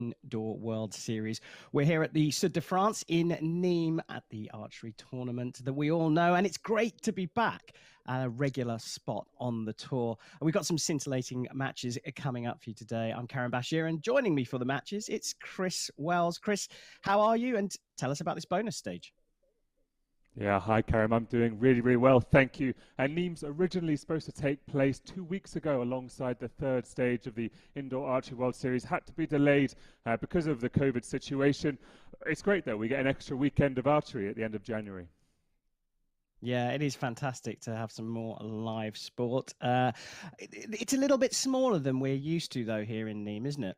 Indoor World Series. We're here at the Sud de France in Nimes at the archery tournament that we all know, and it's great to be back at a regular spot on the tour. We've got some scintillating matches coming up for you today. I'm Karen Bashir, and joining me for the matches, it's Chris Wells. Chris, how are you? And tell us about this bonus stage. Yeah, hi Karim. I'm doing really well, thank you. And Nimes originally supposed to take place 2 weeks ago alongside the third stage of the Indoor Archery World Series. Had to be delayed because of the COVID situation. It's great though, we get an extra weekend of archery at the end of January. Yeah, it is fantastic to have some more live sport. It's a little bit smaller than we're used to though here in Nimes, isn't it?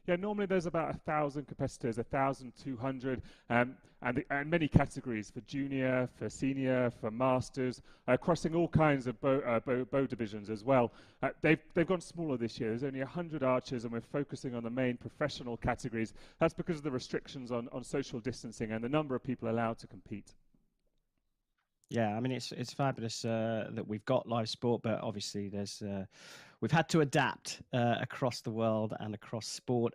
Yeah, normally there's about 1,000 competitors, 1,200, and many categories for junior, for senior, for masters, crossing all kinds of bow divisions as well. They've gone smaller this year. There's only 100 archers, and we're focusing on the main professional categories. That's because of the restrictions on social distancing and the number of people allowed to compete. Yeah, I mean it's fabulous that we've got live sport, but obviously we've had to adapt across the world and across sport.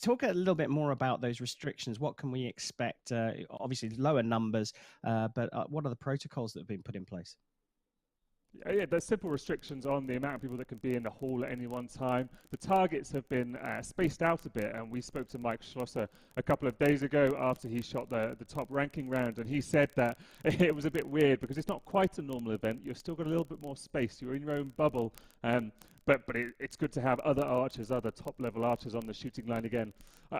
Talk a little bit more about those restrictions. What can we expect? Obviously lower numbers, but what are the protocols that have been put in place? Yeah, there's simple restrictions on the amount of people that can be in the hall at any one time. The targets have been spaced out a bit, and we spoke to Mike Schlosser a couple of days ago after he shot the top ranking round, and he said that it was a bit weird because it's not quite a normal event. You've still got a little bit more space. You're in your own bubble, but it's good to have other archers, other top-level archers on the shooting line again.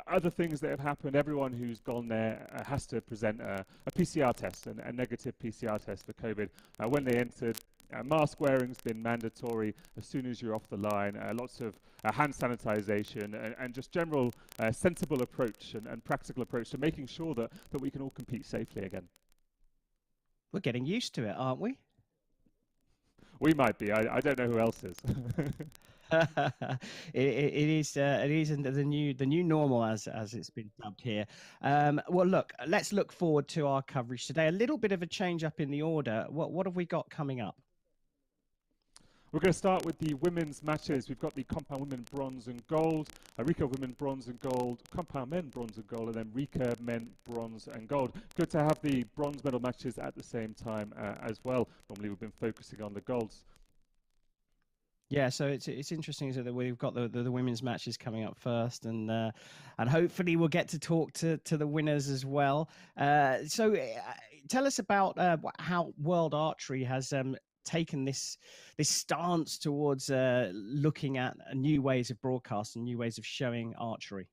Other things that have happened, everyone who's gone there has to present a PCR test, a negative PCR test for COVID. When they entered, mask wearing's been mandatory as soon as you're off the line. Lots of hand sanitization and just general sensible approach and practical approach to making sure that we can all compete safely again. We're getting used to it, aren't we? We might be. I don't know who else is. It is the new normal as it's been dubbed here. Well, look, let's look forward to our coverage today. A little bit of a change up in the order. What have we got coming up? We're going to start with the women's matches. We've got the compound women bronze and gold, recurve women bronze and gold, compound men bronze and gold, and then recurve men bronze and gold. Good to have the bronze medal matches at the same time as well. Normally we've been focusing on the golds. Yeah, so it's interesting that we've got the women's matches coming up first, and hopefully we'll get to talk to the winners as well. So tell us about how World Archery has taken this stance towards looking at new ways of broadcast and new ways of showing archery.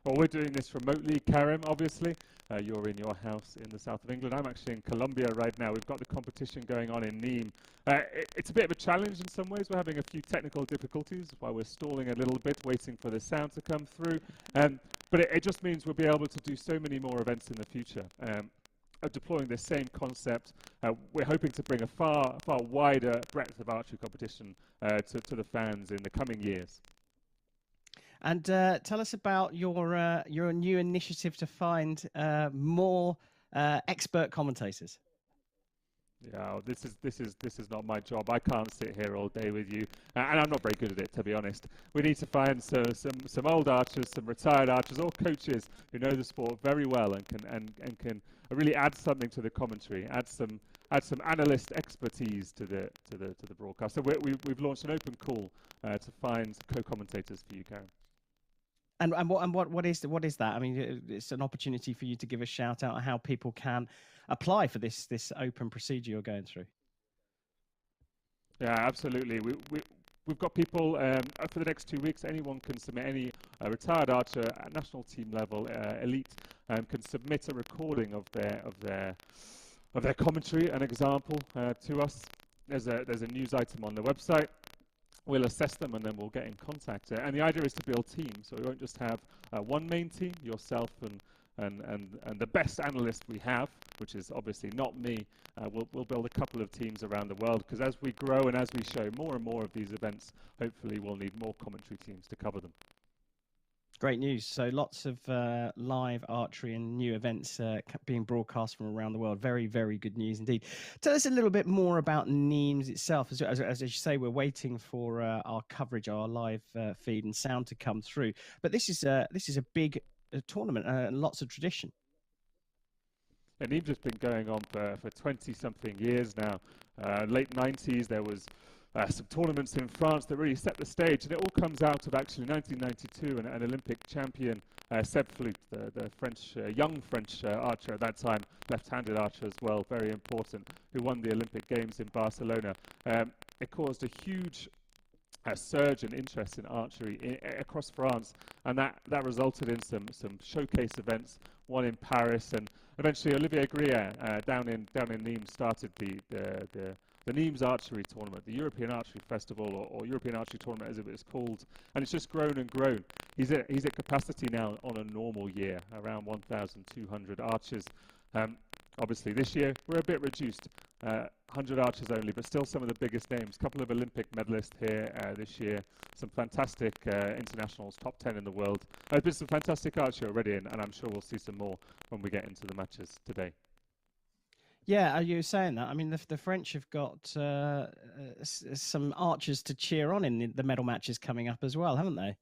Well, we're doing this remotely, Karim, obviously. You're in your house in the south of England. I'm actually in Colombia right now. We've got the competition going on in Nimes. It's a bit of a challenge in some ways. We're having a few technical difficulties while we're stalling a little bit, waiting for the sound to come through. But it just means we'll be able to do so many more events in the future. Deploying this same concept, we're hoping to bring a far wider breadth of archery competition to the fans in the coming years. And tell us about your new initiative to find more expert commentators. Yeah, this is not my job. I can't sit here all day with you, and I'm not very good at it, to be honest. We need to find some old archers, some retired archers, or coaches who know the sport very well and can really add something to the commentary, add some analyst expertise to the broadcast. So we've launched an open call to find co-commentators for you, Karen. And what is that? I mean, it's an opportunity for you to give a shout out on how people can apply for this open procedure you're going through. Yeah, absolutely. We've got people for the next 2 weeks. Anyone can submit. Any retired archer at national team level, elite, can submit a recording of their commentary, an example, to us. There's a news item on the website. We'll assess them and then we'll get in contact. And the idea is to build teams, so we won't just have one main team, yourself and the best analyst we have, which is obviously not me. We'll build a couple of teams around the world, because as we grow and as we show more and more of these events, hopefully we'll need more commentary teams to cover them. Great news. So lots of live archery and new events being broadcast from around the world. Very, very good news indeed. Tell us a little bit more about Nimes itself. As you say, we're waiting for our coverage, our live feed and sound to come through. But this is a big tournament and lots of tradition. And Nimes has been going on for 20-something years now. Late 90s, there was some tournaments in France that really set the stage, and it all comes out of actually 1992 and an Olympic champion, Seb Flute, the French, young French archer at that time, left-handed archer as well, very important, who won the Olympic Games in Barcelona. It caused a huge surge in interest in archery across France, and that resulted in some showcase events, one in Paris, and eventually Olivier Grier down in Nimes started the Nimes Archery Tournament, the European Archery Festival, or European Archery Tournament as it was called, and it's just grown and grown. He's at capacity now on a normal year, around 1,200 archers. Obviously this year we're a bit reduced, 100 archers only, but still some of the biggest names. A couple of Olympic medalists here this year, some fantastic internationals, top 10 in the world. There's been some fantastic archery already, and I'm sure we'll see some more when we get into the matches today. Yeah, are you saying that? I mean, the French have got some archers to cheer on in the medal matches coming up as well, haven't they?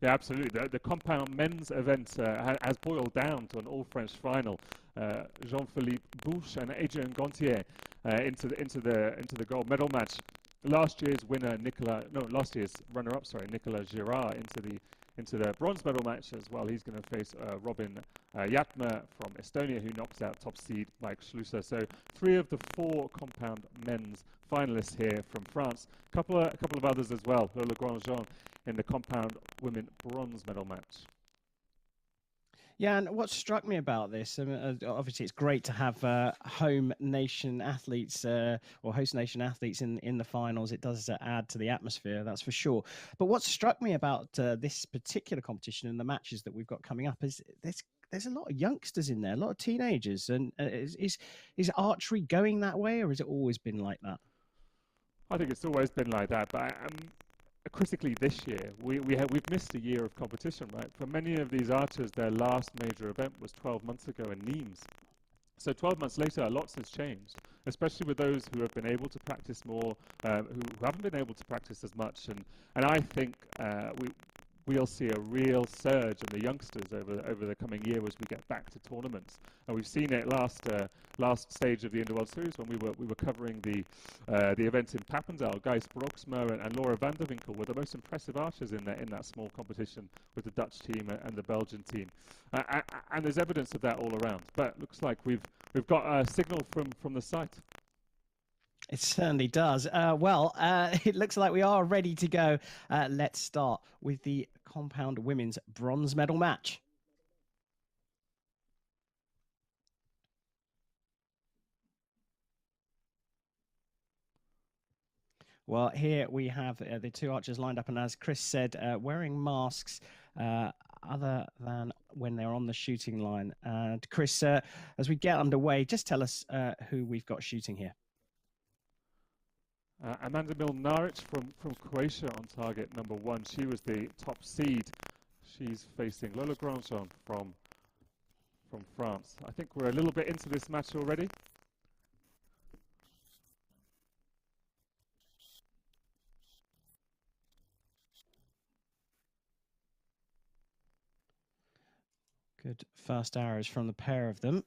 Yeah, absolutely. The compound men's event has boiled down to an all-French final. Jean-Philippe Bouche and Adrien Gontier into the gold medal match. Last year's runner-up, Nicolas Girard into the bronze medal match as well. He's going to face Robin Yatma from Estonia, who knocks out top seed Mike Schlusser. So 3 of the 4 compound men's finalists here from France. A couple of others as well. Lola Grandjean in the compound women bronze medal match. Yeah, and what struck me about this, obviously it's great to have home nation athletes or host nation athletes in the finals. It does add to the atmosphere, that's for sure. But what struck me about this particular competition and the matches that we've got coming up is there's a lot of youngsters in there, a lot of teenagers. And is archery going that way, or has it always been like that? I think it's always been like that, but critically this year, we've missed a year of competition, right? For many of these archers, their last major event was 12 months ago in Nimes. So 12 months later, lots has changed, especially with those who have been able to practice more, who haven't been able to practice as much. And I think we'll see a real surge in the youngsters over the coming year as we get back to tournaments. And we've seen it last stage of the Interworld Series when we were covering the event in Papendal. Gijs Broksma and Laura van der Winkel were the most impressive archers in that small competition with the Dutch team and the Belgian team. And there's evidence of that all around. But it looks like we've got a signal from the site. It certainly does. It looks like we are ready to go. Let's start with the compound women's bronze medal match. Well, here we have the 2 archers lined up, and as Chris said, wearing masks other than when they're on the shooting line. And Chris, as we get underway, just tell us who we've got shooting here. Amanda Milnaric from Croatia on target number 1. She was the top seed. She's facing Lola Grandjean from France. I think we're a little bit into this match already. Good first arrows from the pair of them.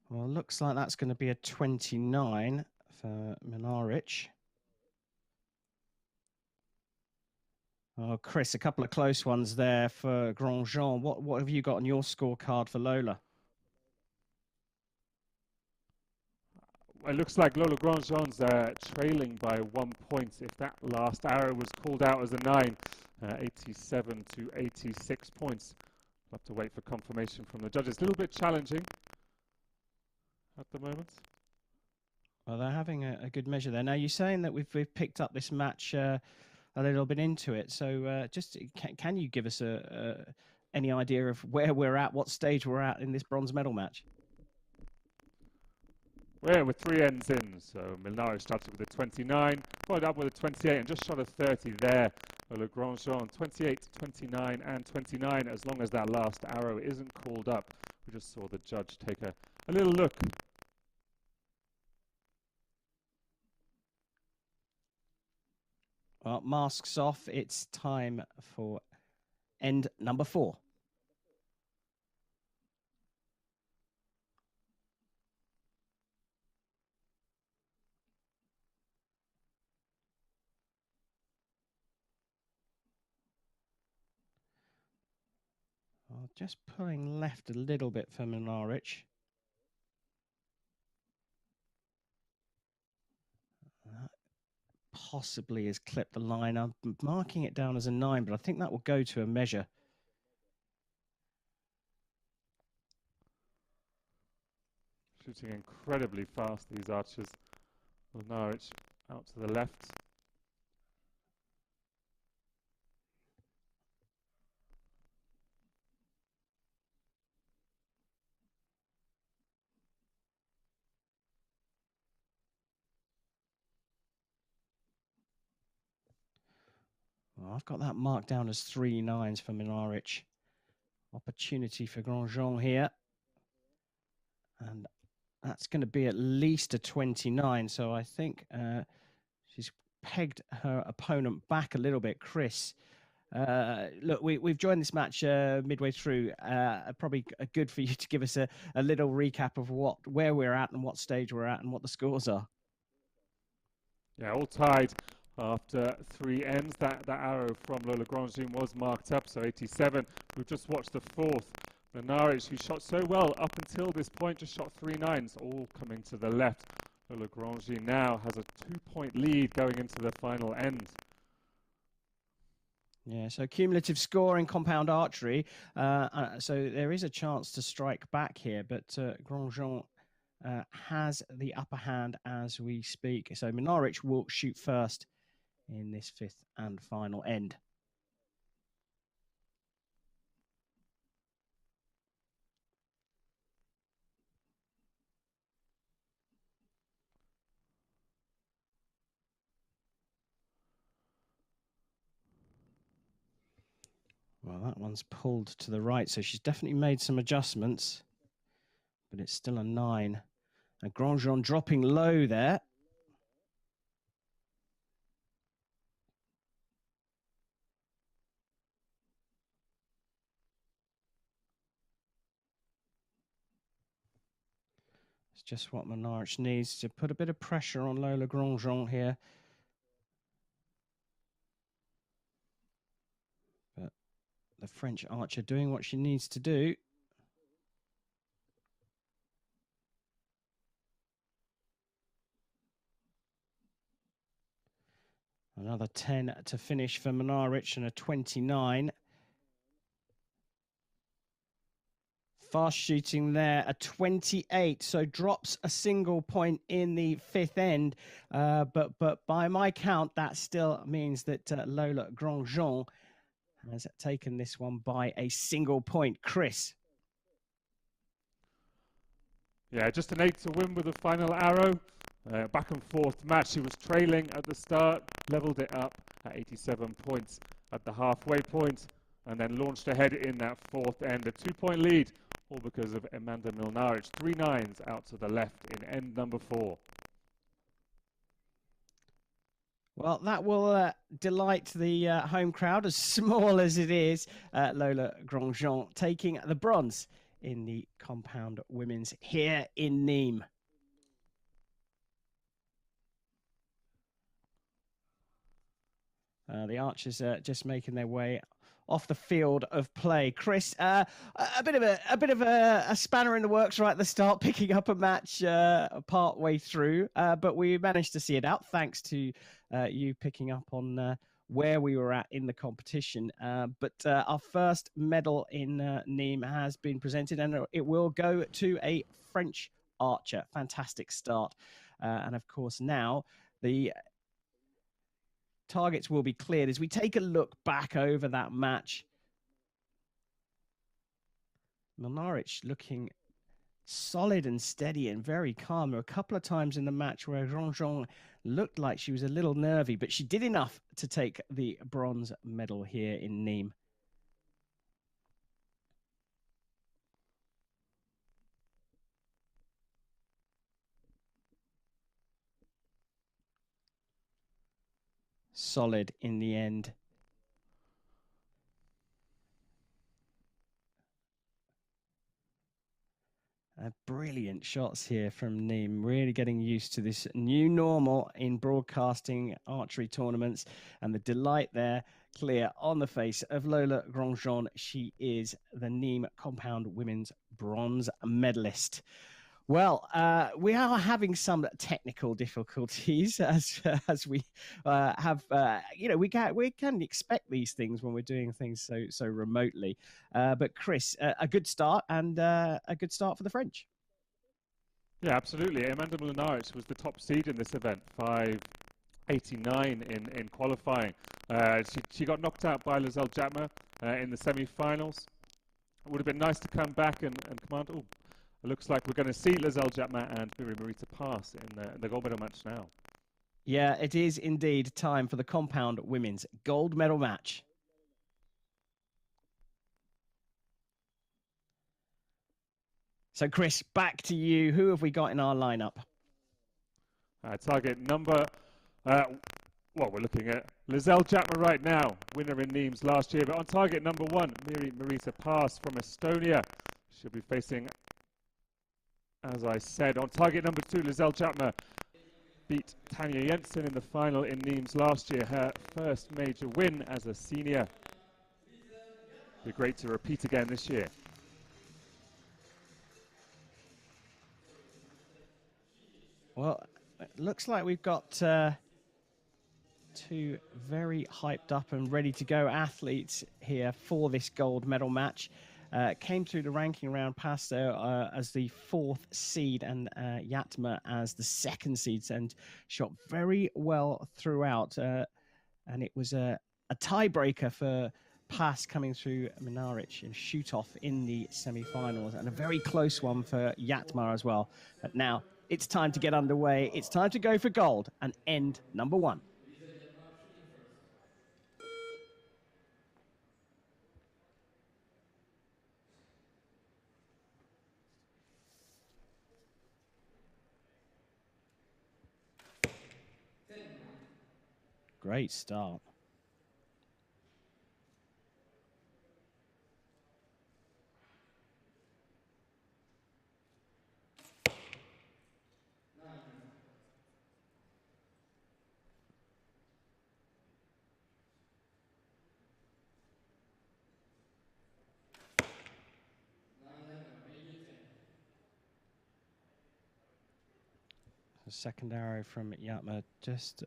Well, looks like that's going to be a 29 for Milnaric. Oh, Chris, a couple of close ones there for Grandjean. What have you got on your scorecard for Lola? It looks like Lola Grandjean's trailing by 1 point. If that last arrow was called out as a 9, 87 to 86 points. We'll have to wait for confirmation from the judges. A little bit challenging at the moment. Well, they're having a good measure there. Now, you're saying that we've picked up this match a little bit into it. So, just can you give us any idea of where we're at, what stage we're at in this bronze medal match? Well, we're 3 ends in, so Milnari started with a 29, followed up with a 28 and just shot a 30 there. Le Grandjean 28, 29 and 29, as long as that last arrow isn't called up. We just saw the judge take a little look. Well, masks off. It's time for end number 4. Well, just pulling left a little bit for Minaric. Possibly has clipped the line. I'm marking it down as a 9, but I think that will go to a measure. Shooting incredibly fast, these archers. Milnaric out to the left. Well, I've got that marked down as 3 9s for Minaric. Opportunity for Grandjean here. And that's going to be at least a 29. So I think she's pegged her opponent back a little bit. Chris, look, we've joined this match midway through. Probably good for you to give us a little recap of where we're at and what stage we're at and what the scores are. Yeah, all tied after 3 ends. That arrow from Le Grandjean was marked up, so 87. We've just watched the 4th. Minaric, who shot so well up until this point, just shot 3 9s, all coming to the left. Le Grandjean now has a 2-point lead going into the final end. Yeah, so cumulative score in compound archery. So there is a chance to strike back here, but Grandjean has the upper hand as we speak. So Minaric will shoot first in this 5th and final end. Well, that one's pulled to the right, so she's definitely made some adjustments, but it's still a 9. And Grandjean dropping low there. It's just what Minaric needs to put a bit of pressure on Le Grandjean here. But the French archer doing what she needs to do. Another 10 to finish for Minaric and a 29. Fast shooting there, a 28, so drops a single point in the 5th end. But by my count, that still means that Lola Grandjean has taken this one by a single point. Chris. Yeah, just an 8 to win with the final arrow. Back and forth match. She was trailing at the start, leveled it up at 87 points at the halfway point, and then launched ahead in that 4th end. A 2-point lead, all because of Amanda Milnaric. 3 9s out to the left in end number 4. Well, that will delight the home crowd, as small as it is. Lola Grandjean taking the bronze in the compound women's here in Nimes. The archers are just making their way off the field of play. Chris, a bit of a spanner in the works right at the start, picking up a match part way through, but we managed to see it out thanks to you picking up on where we were at in the competition. But our first medal in Nimes has been presented, and it will go to a French Archer. Fantastic start. And of course, now the targets will be cleared as we take a look back over that match. Mlinaric looking solid and steady and very calm. There were a couple of times in the match where Grandjean looked like she was a little nervy, but she did enough to take the bronze medal here in Nimes. Solid in the end. Brilliant shots here from Nimes, really getting used to this new normal in broadcasting archery tournaments, and the delight there clear on the face of Lola Grandjean. She is the Nimes compound women's bronze medalist. Well, we are having some technical difficulties as we have, we can expect these things when we're doing things so remotely. But Chris, a good start and a good start for the French. Yeah, absolutely. Amanda Mlinaric was the top seed in this event, 589 in qualifying. She got knocked out by Lizelle Jatma in the semi-finals. It would have been nice to come back and command. Oh, it looks like we're going to see Lizelle Jatma and Miri Marita pass in the gold medal match now. Yeah, it is indeed time for the compound women's gold medal match. So, Chris, back to you. Who have we got in our lineup? Target number, we're looking at Lizelle Jatma right now, winner in Nimes last year. But on target number 1, Miri Marita Pass from Estonia. She'll be facing, as I said, on target number 2, Lizelle Jatma beat Tanja Jensen in the final in Nimes last year, her first major win as a senior. Be great to repeat again this year. Well, it looks like we've got two very hyped up and ready to go athletes here for this gold medal match. Came through the ranking round past as the 4th seed and Jatma as the 2nd seed, and shot very well throughout. And it was a tiebreaker for Pass coming through Mlinaric and shoot off in the semi-finals, and a very close one for Jatma as well. But now it's time to get underway. It's time to go for gold and end number 1. Great start. The second arrow from Jatma just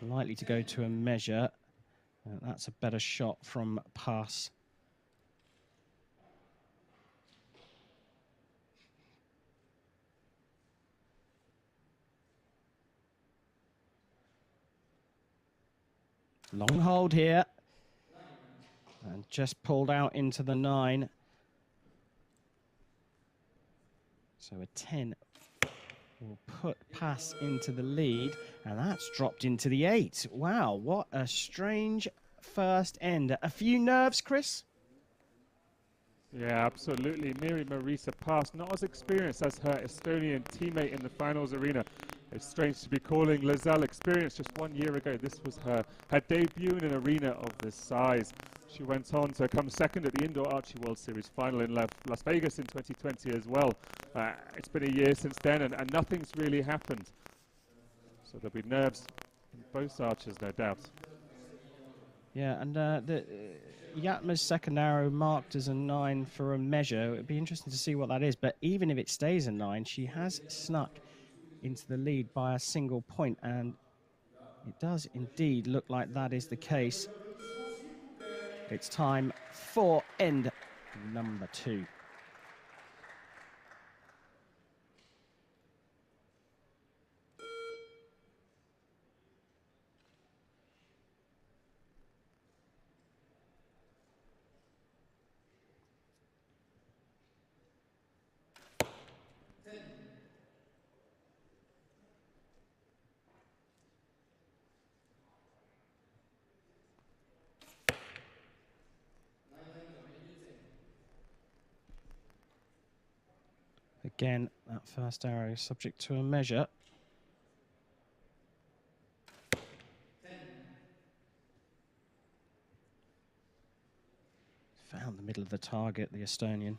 likely to go to a measure. That's a better shot from Pass. Long hold here. And just pulled out into the 9. So a 10 will put Pass into the lead, and that's dropped into the 8. Wow, what a strange first end. A few nerves, Chris? Yeah, absolutely. Miri Marita Pass, not as experienced as her Estonian teammate in the finals arena. It's strange to be calling Lizelle experienced. Just 1 year ago, this was her debut in an arena of this size. She went on to come 2nd at the Indoor Archery World Series final in Las Vegas in 2020 as well. It's been a year since then, and nothing's really happened. So there'll be nerves in both archers, no doubt. Yeah, and Jatma's second arrow marked as a 9 for a measure. It'd be interesting to see what that is, but even if it stays a 9, she has snuck into the lead by a single point, and it does indeed look like that is the case. It's time for end number 2. Again, that first arrow is subject to a measure. Found the middle of the target, the Estonian.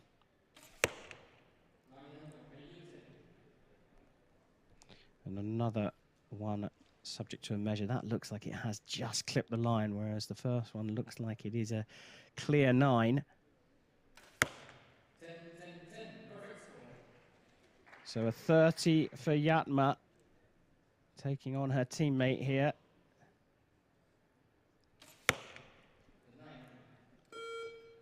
And another one subject to a measure. That looks like it has just clipped the line, whereas the first one looks like it is a clear 9. So a 30 for Yatma, taking on her teammate here.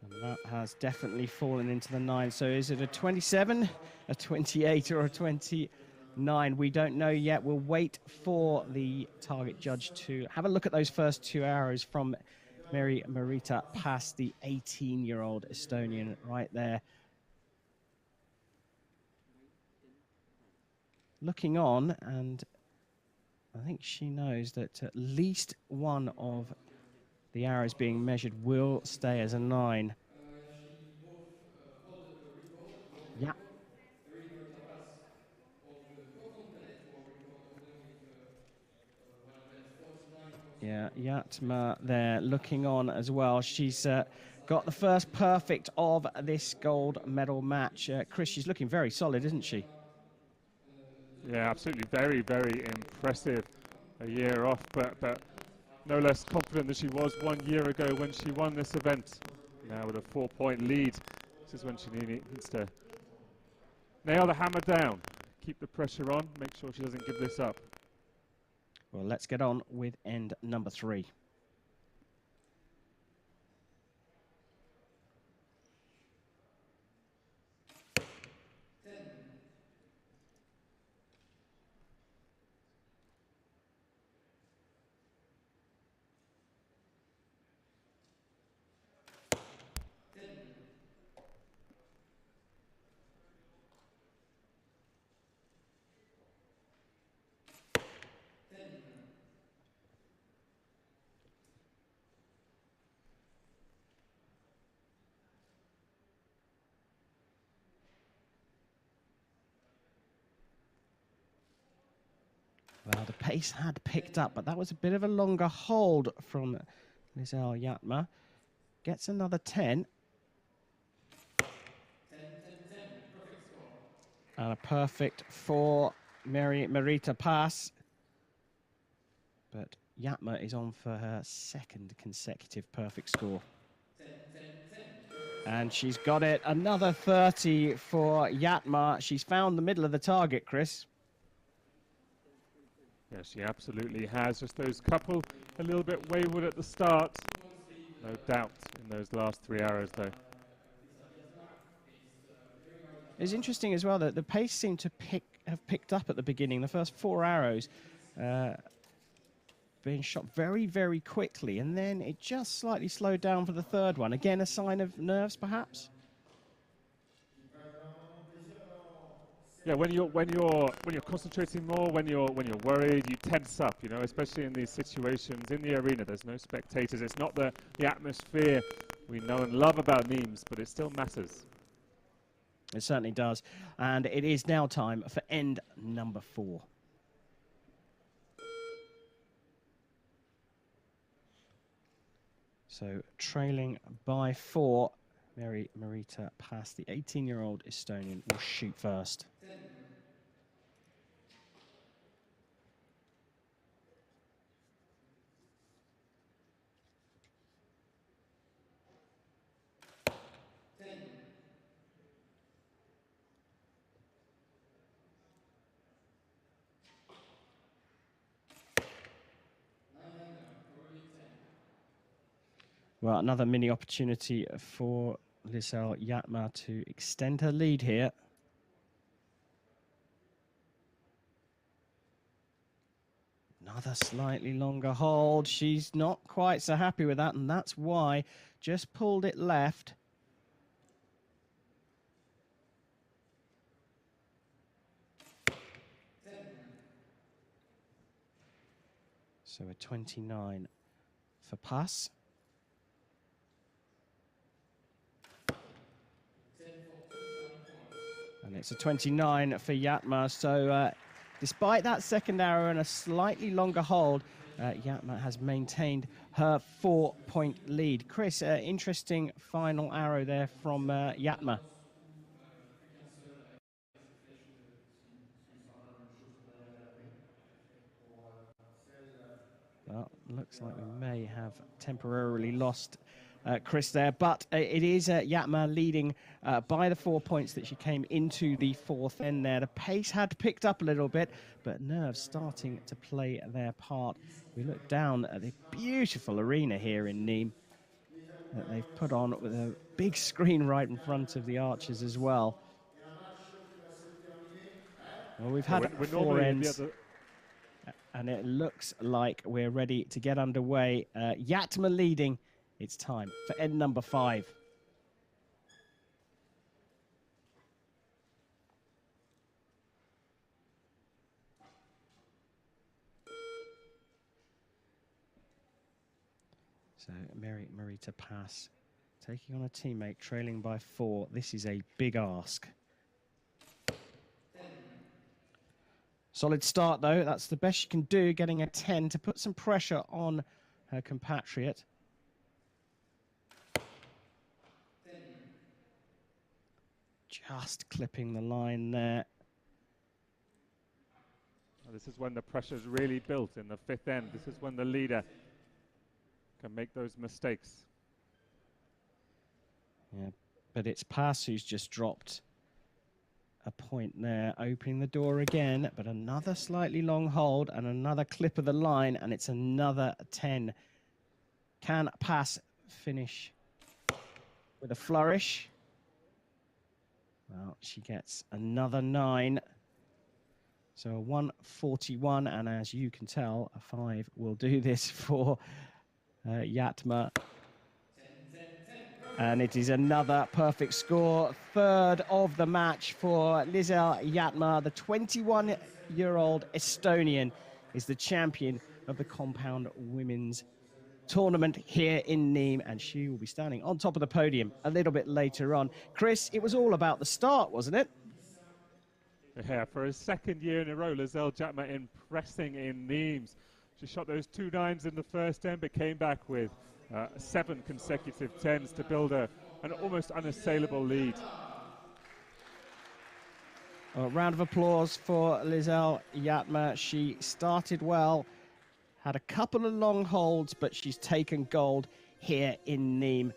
And that has definitely fallen into the 9. So is it a 27, a 28, or a 29? We don't know yet. We'll wait for the target judge to have a look at those first 2 arrows from Meri Marita past the 18-year-old Estonian right there. Looking on, and I think she knows that at least one of the arrows being measured will stay as a 9. Yeah. Yeah, Yatma there looking on as well. She's got the first perfect of this gold medal match. Chris, she's looking very solid, isn't she? Yeah, absolutely. Very, very impressive. A year off, but no less confident than she was 1 year ago when she won this event. Now with a 4-point lead. This is when she needs to nail the hammer down, keep the pressure on, make sure she doesn't give this up. Well, let's get on with end number 3. Well, the pace had picked up, but that was a bit of a longer hold from Lizelle Yatma. Gets another 10. And a perfect for Meri Marita pass. But Yatma is on for her second consecutive perfect score. And she's got it. Another 30 for Yatma. She's found the middle of the target, Chris. Yes, she absolutely has. Just those couple a little bit wayward at the start. No doubt in those last 3 arrows, though. It's interesting as well that the pace seemed to have picked up at the beginning. The first 4 arrows being shot very, very quickly, and then it just slightly slowed down for the third one. Again, a sign of nerves, perhaps. Yeah, when you're concentrating more, when you're worried, you tense up. You know, especially in these situations in the arena. There's no spectators. It's not the atmosphere we know and love about Nimes, but it still matters. It certainly does. And it is now time for end number 4. So trailing by 4, Meri Marita past the 18-year-old Estonian will shoot first. Well, another mini opportunity for Lizelle Yatma to extend her lead here. Another slightly longer hold. She's not quite so happy with that, and that's why just pulled it left. So a 29 for pass. And it's a 29 for Yatma. So despite that second arrow and a slightly longer hold, Yatma has maintained her 4-point lead. Chris, interesting final arrow there from Yatma. Well, looks like we may have temporarily lost Chris there, but it is Yatma leading by the 4 points that she came into the fourth end there. The pace had picked up a little bit, but nerves starting to play their part. We look down at the beautiful arena here in Nimes that they've put on with a big screen right in front of the archers as well. Well, we've had we're 4 ends. And it looks like we're ready to get underway. Yatma leading. It's time for end number 5. So Marie to pass, taking on a teammate, trailing by 4. This is a big ask. Solid start, though. That's the best she can do, getting a 10 to put some pressure on her compatriot. Just clipping the line there. This is when the pressure's really built in the fifth end. This is when the leader can make those mistakes. Yeah, but it's Pass who's just dropped a point there, opening the door again, but another slightly long hold and another clip of the line, and it's another 10. Can Pass finish with a flourish? Well, she gets another 9. So a 141, and as you can tell, a 5 will do this for Yatma. And it is another perfect score. Third of the match for Lizel Yatma. The 21-year-old Estonian is the champion of the compound women's tournament here in Nimes, and she will be standing on top of the podium a little bit later on. Chris, it was all about the start, wasn't it? Yeah, for a second year in a row, Lizel Yatma impressing in Nimes. She shot those 2 9s in the first end, but came back with 7 consecutive 10s to build an almost unassailable lead. A round of applause for Lizel Yatma. She started well, had a couple of long holds, but she's taken gold here in Nimes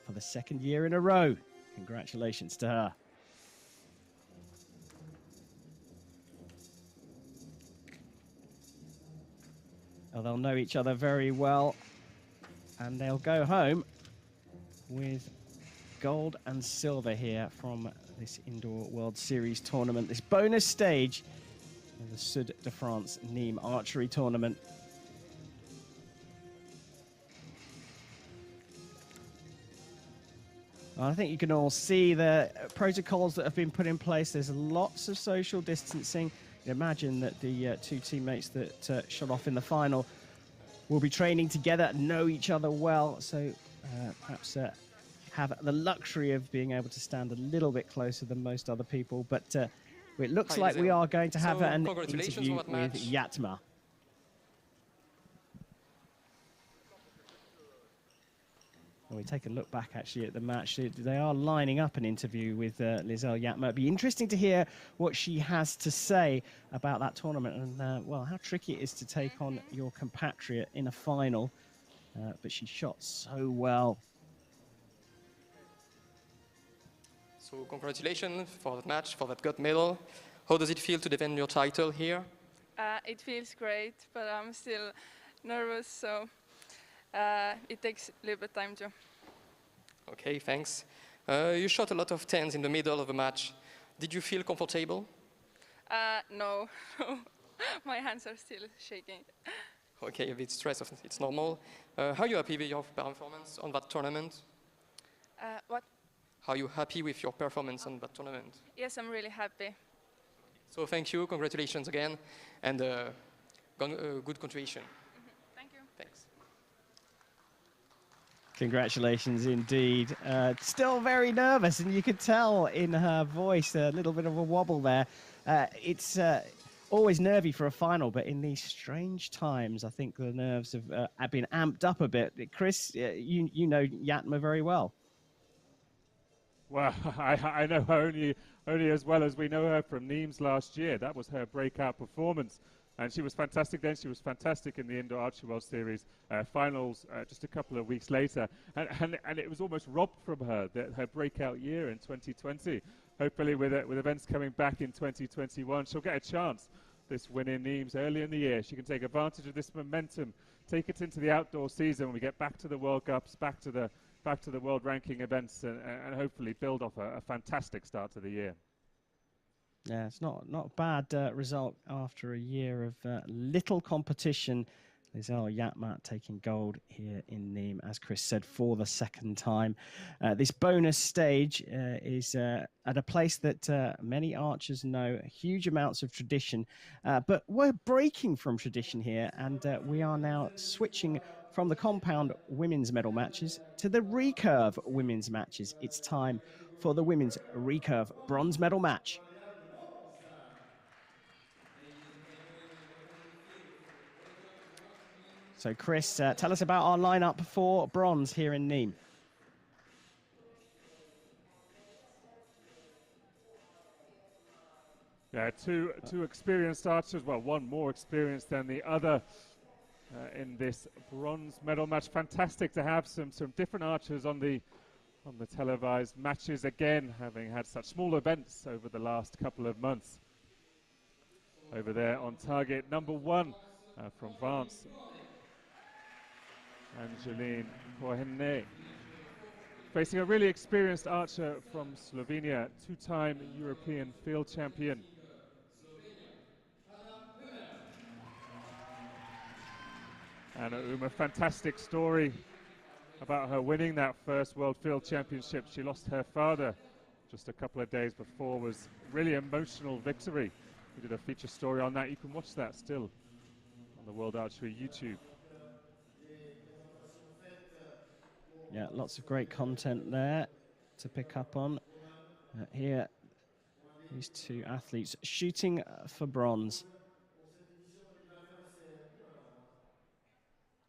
for the second year in a row. Congratulations to her. Well, they'll know each other very well, and they'll go home with gold and silver here from this Indoor World Series tournament, this bonus stage of the Sud de France Nimes Archery Tournament. Well, I think you can all see the protocols that have been put in place. There's lots of social distancing. You imagine that the 2 teammates that shot off in the final will be training together, know each other well, so perhaps have the luxury of being able to stand a little bit closer than most other people. But it looks like we are going to have an interview with Yatma. When we take a look back actually at the match, they are lining up an interview with Lizel Yatma. It'd be interesting to hear what she has to say about that tournament and, well, how tricky it is to take on your compatriot in a final. But she shot so well. So congratulations for that match, for that gold medal. How does it feel to defend your title here? It feels great, but I'm still nervous, so it takes a little bit of time too. Okay, thanks. You shot a lot of 10s in the middle of the match. Did you feel comfortable? No, my hands are still shaking. Okay, a bit stressed, it's normal. Are you happy with your performance on that tournament? What? Are you happy with your performance on that tournament? Yes, I'm really happy. So thank you, congratulations again, and good continuation. Thank you. Thanks. Congratulations indeed. Still very nervous, and you could tell in her voice a little bit of a wobble there. It's always nervy for a final, but in these strange times, I think the nerves have been amped up a bit. Chris, you know Yatma very well. Well, I know her only as well as we know her from Nimes last year. That was her breakout performance. And she was fantastic then. She was fantastic in the Indoor Archery World Series finals just a couple of weeks later. And it was almost robbed from her, her breakout year in 2020. Hopefully with events coming back in 2021, she'll get a chance. This win in Nimes early in the year. She can take advantage of this momentum, take it into the outdoor season when we get back to the World Cups, back to the world ranking events, and hopefully build off a fantastic start to the year. Yeah, it's not a bad result after a year of little competition. Lizelle Yatmat taking gold here in Nîmes, as Chris said, for the second time. This bonus stage is at a place that many archers know, huge amounts of tradition, but we're breaking from tradition here, and we are now switching from the compound women's medal matches to the recurve women's matches. It's time for the women's recurve bronze medal match. So, Chris, tell us about our lineup for bronze here in Nîmes. Yeah, two experienced archers. Well, one more experienced than the other in this bronze medal match. Fantastic to have some different archers on the televised matches again, having had such small events over the last couple of months. Over there on target number 1 from France, Angeline Pohenne, facing a really experienced archer from Slovenia, 2-time European field champion. Anna Uma, fantastic story about her winning that first World Field Championship. She lost her father just a couple of days before. Was really emotional victory. We did a feature story on that. You can watch that still on the World Archery YouTube. Yeah, lots of great content there to pick up on. Here, these two athletes shooting for bronze.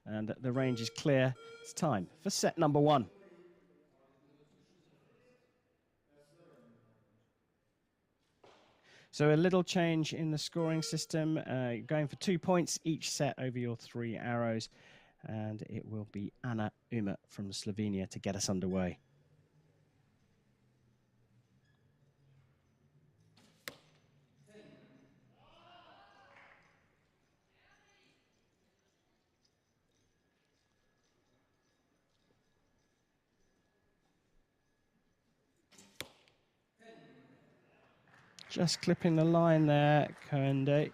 And the range is clear. It's time for set number 1. So a little change in the scoring system, going for 2 points each set over your 3 arrows. And it will be Anna Uma from Slovenia to get us underway. Just clipping the line there, Koende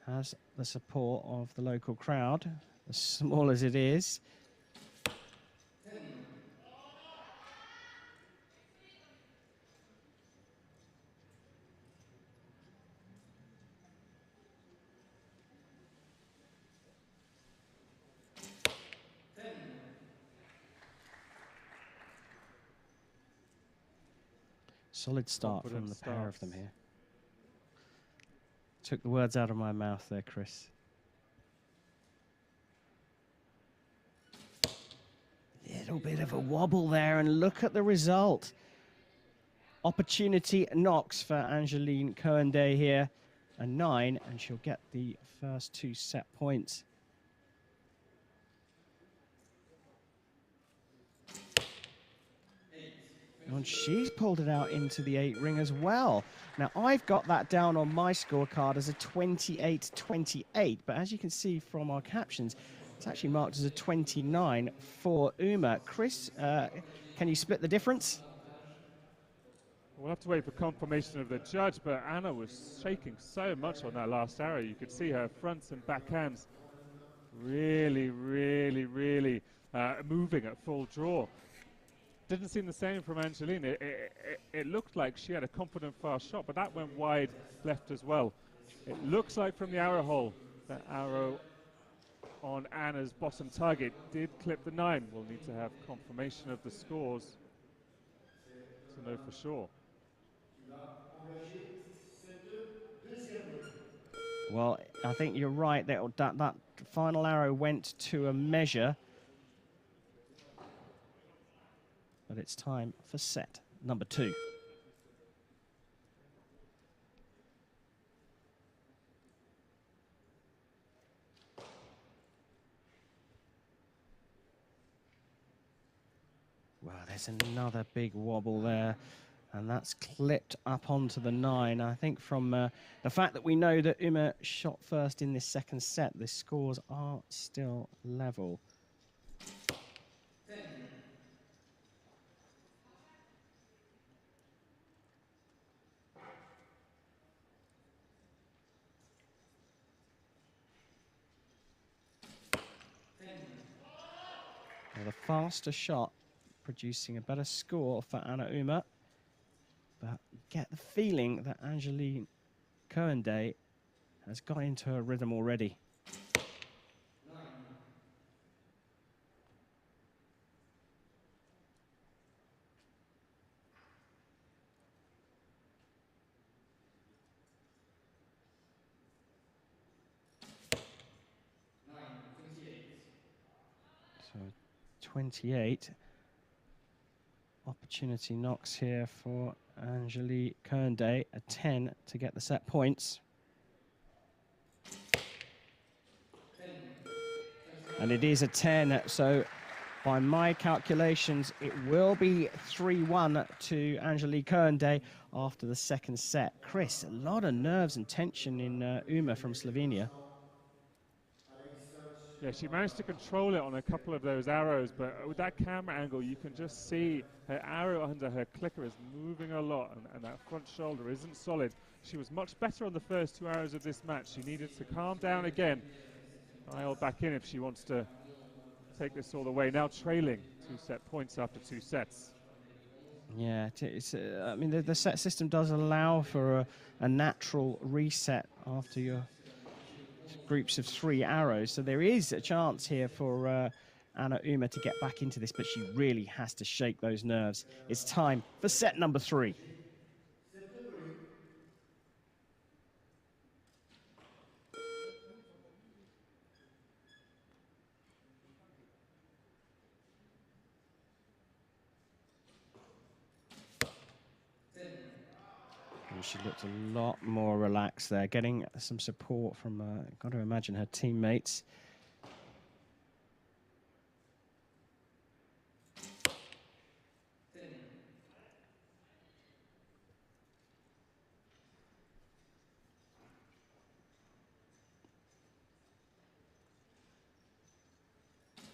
has the support of the local crowd, as small as it is. Solid start from the pair of them here. Took the words out of my mouth there, Chris. Little bit of a wobble there, and look at the result. Opportunity knocks for Angeline Koende here. A 9, and she'll get the first 2 set points. And she's pulled it out into the 8 ring as well. Now, I've got that down on my scorecard as a 28-28, but as you can see from our captions, it's actually marked as a 29 for Uma. Chris, can you split the difference? We'll have to wait for confirmation of the judge, but Anna was shaking so much on that last arrow. You could see her front and back hands really moving at full draw. Didn't seem the same from Angeline. It looked like she had a confident fast shot, but that went wide left as well. It looks like from the arrow hole that arrow on Anna's bottom target did clip the 9. We'll need to have confirmation of the scores to know for sure. Well, I think you're right. That final arrow went to a measure. But it's time for set number 2. Well, there's another big wobble there. And that's clipped up onto the 9. I think from the fact that we know that Uma shot first in this second set, the scores are still level. Well, the faster shot producing a better score for Anna Uma. But get the feeling that Angelique Cohenday has got into her rhythm already. So 28. Opportunity knocks here for Angelique Cohenday, a 10 to get the set points. And it is a 10, so by my calculations, it will be 3-1 to Angelique Cohenday after the second set. Chris, a lot of nerves and tension in Uma from Slovenia. Yeah, she managed to control it on a couple of those arrows, but with that camera angle, you can just see her arrow under her clicker is moving a lot, and that front shoulder isn't solid. She was much better on the first 2 arrows of this match. She needed to calm down again, dial back in if she wants to take this all the way. Now trailing 2 set points after 2 sets. Yeah, I mean, the set system does allow for a natural reset after your groups of 3 arrows. So there is a chance here for Anna Uma to get back into this, but she really has to shake those nerves. It's time for set number 3. She looked a lot more relaxed there, getting some support from, got to imagine, her teammates.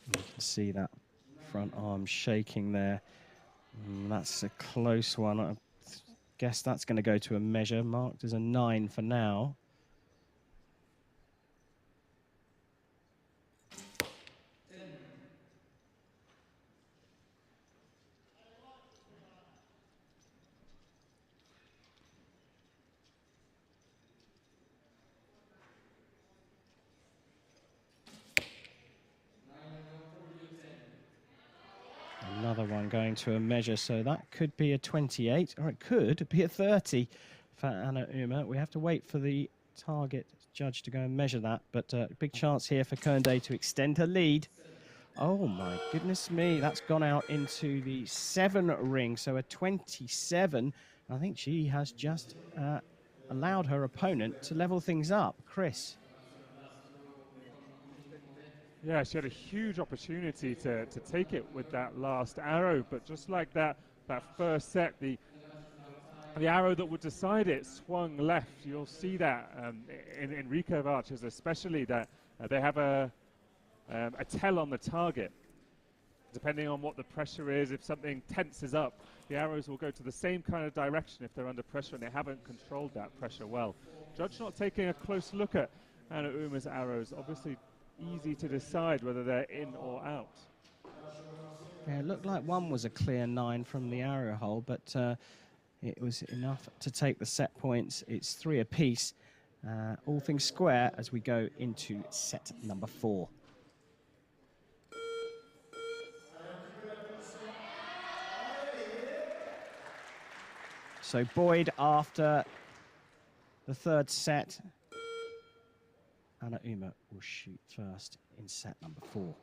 You can see that front arm shaking there. That's a close one. I guess that's going to go to a measure marked as a 9 for now. Another one going to a measure, so that could be a 28, or it could be a 30 for Anna Uma. We have to wait for the target judge to go and measure that, but big chance here for Cohenday to extend her lead. Oh my goodness me, that's gone out into the 7 ring, so a 27. I think she has just allowed her opponent to level things up. Chris. Yeah, she had a huge opportunity to take it with that last arrow, but just like that first set, the arrow that would decide it swung left. You'll see that in recurve archers especially, that they have a tell on the target. Depending on what the pressure is, if something tenses up, the arrows will go to the same kind of direction if they're under pressure, and they haven't controlled that pressure well. Judge not taking a close look at Anna Uma's arrows. Obviously easy to decide whether they're in or out. Yeah, it looked like one was a clear 9 from the arrow hole, but it was enough to take the set points. It's 3 apiece, all things square as we go into set number 4. So Boyd after the third set. Anna Uma will shoot first in set number 4.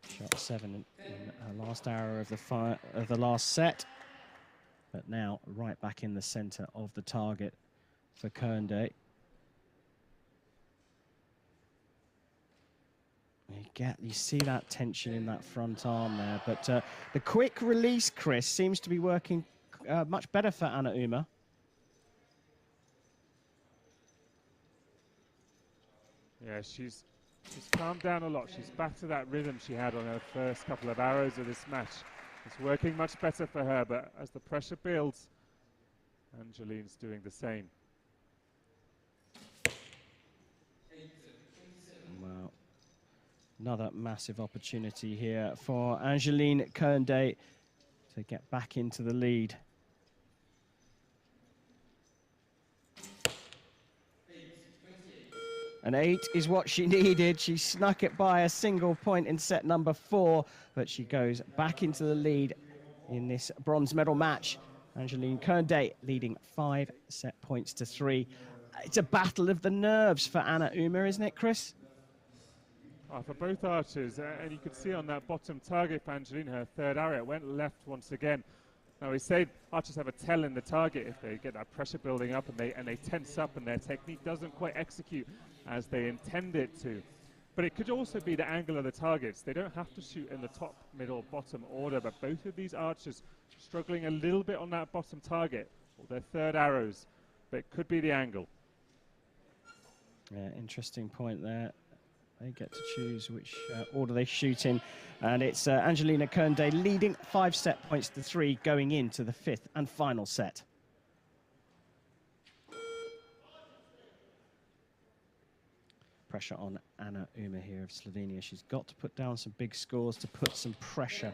Shot 7 in her last hour of the last set, but now right back in the center of the target for Kernday. You see that tension in that front arm there, but the quick release, Chris, seems to be working much better for Anna Uma. Yeah, she's calmed down a lot. She's back to that rhythm she had on her first couple of arrows of this match. It's working much better for her, but as the pressure builds, Angeline's doing the same. Wow. Another massive opportunity here for Angeline Kernday to get back into the lead. An 8 is what she needed. She snuck it by a single point in set number 4, but she goes back into the lead in this bronze medal match. Angeline Kernday leading 5 set points to 3. It's a battle of the nerves for Anna Uma, isn't it, Chris? For both archers, and you could see on that bottom target for Angeline, her third arrow, it went left once again. Now we say archers have a tell in the target if they get that pressure building up and they tense up and their technique doesn't quite execute as they intend it to. But it could also be the angle of the targets. They don't have to shoot in the top, middle, bottom order, but both of these archers struggling a little bit on that bottom target, or their third arrows, but it could be the angle. Yeah, interesting point there. They get to choose which order they shoot in. And it's Angelina Kernday leading 5 set points to 3 going into the 5th and final set. Pressure on Anna Uma here of Slovenia. She's got to put down some big scores to put some pressure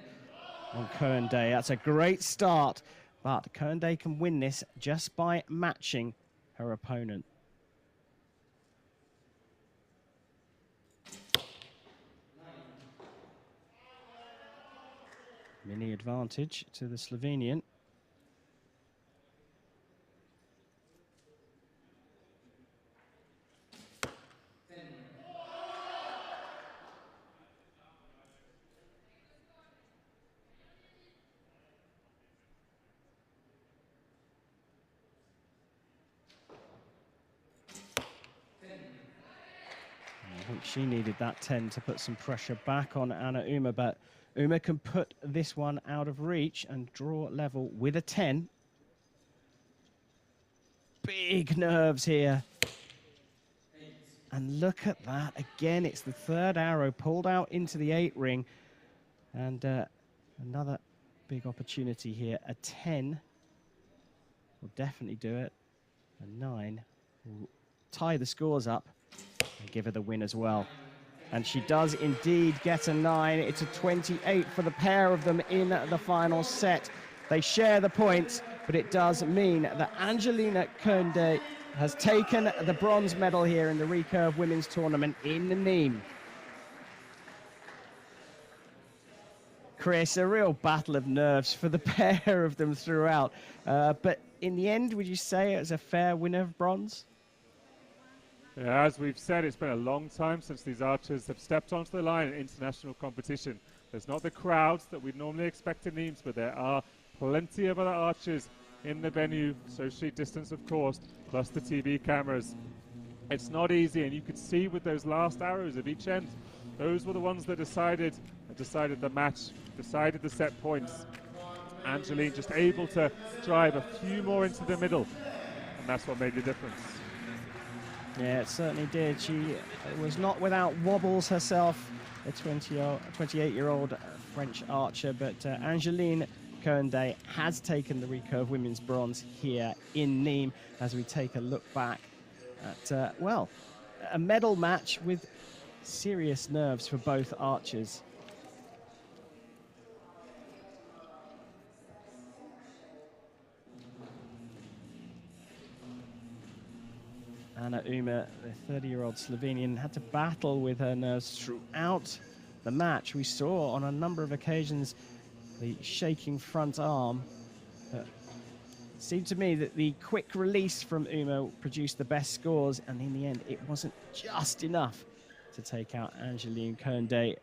on Kernday. That's a great start, but Kernday can win this just by matching her opponent. Mini advantage to the Slovenian. I think she needed that 10 to put some pressure back on Anna Uma, but Uma can put this one out of reach and draw level with a 10. Big nerves here. And look at that. Again, it's the third arrow pulled out into the 8 ring. And another big opportunity here. A 10 will definitely do it. A 9 will tie the scores up and give her the win as well. And she does indeed get a 9. It's a 28 for the pair of them in the final set. They share the points, but it does mean that Angelina Kernday has taken the bronze medal here in the RECURVE Women's Tournament in Nimes. Chris, a real battle of nerves for the pair of them throughout. But in the end, would you say it was a fair winner of bronze? Yeah, as we've said, it's been a long time since these archers have stepped onto the line in international competition. There's not the crowds that we'd normally expect in Nimes, but there are plenty of other archers in the venue, socially distanced of course, plus the TV cameras. It's not easy, and you could see with those last arrows of each end, those were the ones that decided the match, decided the set points. Angeline just able to drive a few more into the middle, and that's what made the difference. Yeah, it certainly did. She was not without wobbles herself, a 28-year-old French archer, but Angeline Kernday has taken the RECURVE Women's Bronze here in Nimes as we take a look back at, well, a medal match with serious nerves for both archers. Anna Uma, the 30-year-old Slovenian, had to battle with her nerves throughout the match. We saw on a number of occasions the shaking front arm. It seemed to me that the quick release from Uma produced the best scores, and in the end, it wasn't just enough to take out Angeline Koende,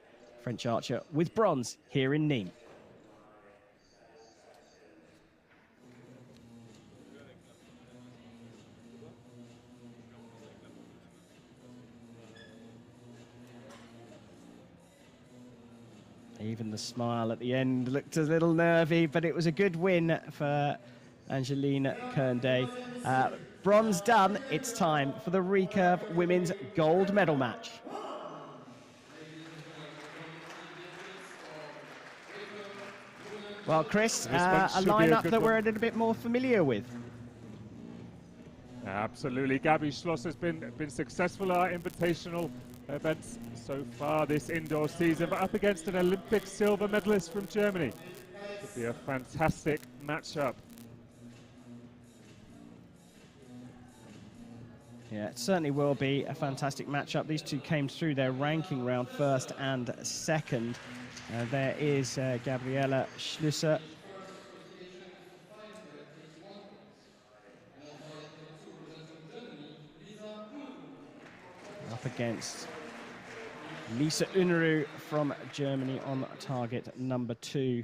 French archer, with bronze here in Nîmes. Even the smile at the end looked a little nervy, but it was a good win for Angeline Koende. Bronze done. It's time for the Recurve Women's Gold Medal match. Well, Chris, a lineup that we're a little bit more familiar with. Absolutely. Gabi Schloss has been successful at our invitational events so far this indoor season, but up against an Olympic silver medalist from Germany. Could be a fantastic matchup. Yeah, it certainly will be a fantastic matchup. These two came through their ranking round first and second. There is Gabriele Schlüsser. Up against Lisa Unruh from Germany on target number 2.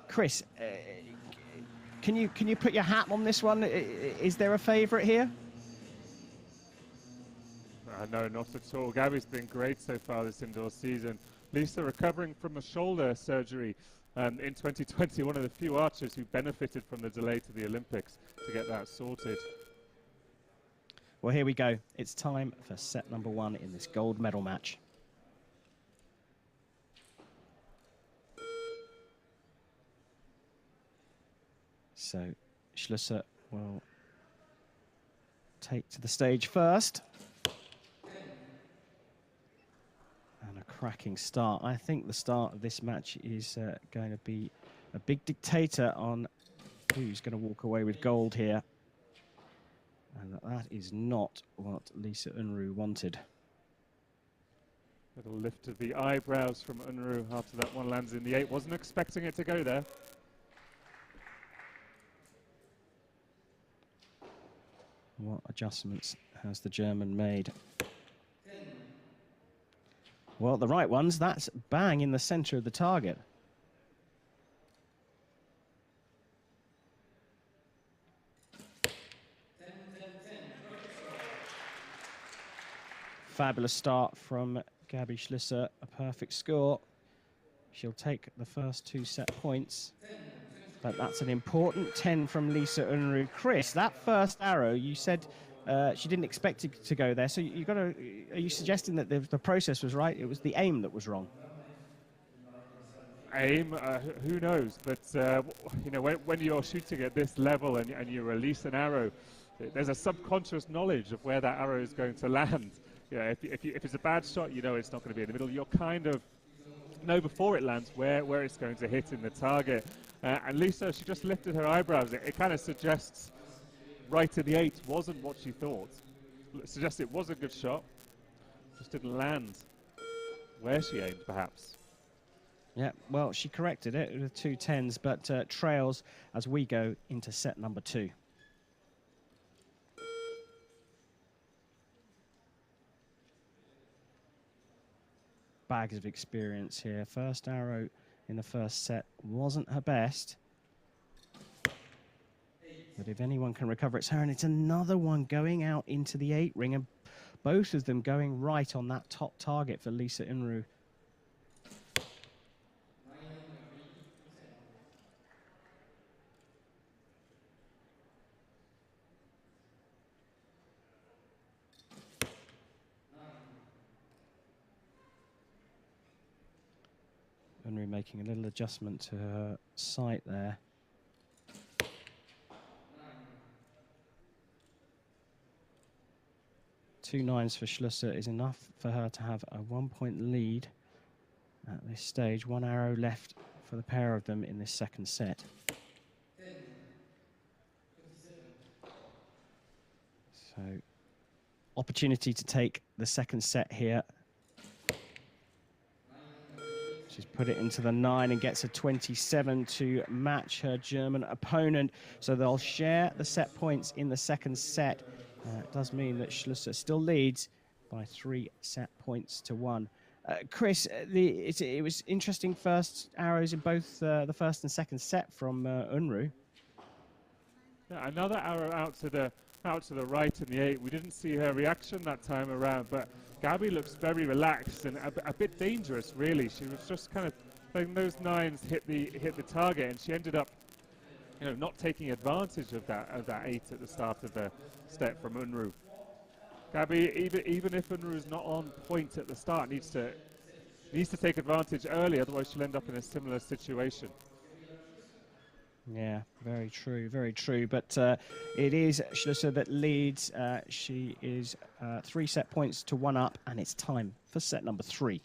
Chris, can you put your hat on this one? Is there a favourite here? No, not at all. Gabi's been great so far this indoor season. Lisa recovering from a shoulder surgery in 2020, one of the few archers who benefited from the delay to the Olympics to get that sorted. Well, here we go. It's time for set number 1 in this gold medal match. So Schlüsser will take to the stage first. And a cracking start. I think the start of this match is going to be a big dictator on who's going to walk away with gold here. And that is not what Lisa Unruh wanted. Little lift of the eyebrows from Unruh after that one lands in the 8. Wasn't expecting it to go there. What adjustments has the German made? Well, the right ones. That's bang in the center of the target. Fabulous start from Gabi Schlüsser, a perfect score. She'll take the first 2 set points, but that's an important 10 from Lisa Unruh. Chris, that first arrow, you said she didn't expect it to go there, so you got to. Are you suggesting that the process was right? It was the aim that was wrong. Aim, who knows? But you know, when you're shooting at this level and you release an arrow, there's a subconscious knowledge of where that arrow is going to land. Yeah, if it's a bad shot, you know it's not going to be in the middle. You'll kind of know before it lands where it's going to hit in the target. And Lisa, she just lifted her eyebrows. It kind of suggests right in the 8 wasn't what she thought. It suggests it was a good shot, just didn't land where she aimed, perhaps. Yeah, well, she corrected it with 2 10s, but trails as we go into set number 2. Bags of experience here. First arrow in the first set wasn't her best. But if anyone can recover, it's her, and it's another one going out into the 8 ring, and both of them going right on that top target for Lisa Unruh. Unruh making a little adjustment to her sight there. Two 9s for Schlüsser is enough for her to have a 1-point lead at this stage. 1 arrow left for the pair of them in this second set. So, opportunity to take the second set here. She's put it into the 9 and gets a 27 to match her German opponent. So they'll share the set points in the second set. It does mean that Schlosser still leads by 3 set points to 1. Chris, it was interesting first arrows in both the first and second set from Unruh. Yeah, another arrow out to the right in the 8. We didn't see her reaction that time around, but Gabby looks very relaxed and a bit dangerous, really. She was just kind of letting those 9s hit the target, and she ended up, you know, not taking advantage of that 8 at the start of the step from Unruh. Gabby, even if Unruh is not on point at the start, needs to take advantage early, otherwise she'll end up in a similar situation. Yeah, very true, very true. But it is Schlosser that leads. She is 3 set points to 1 up, and it's time for set number 3.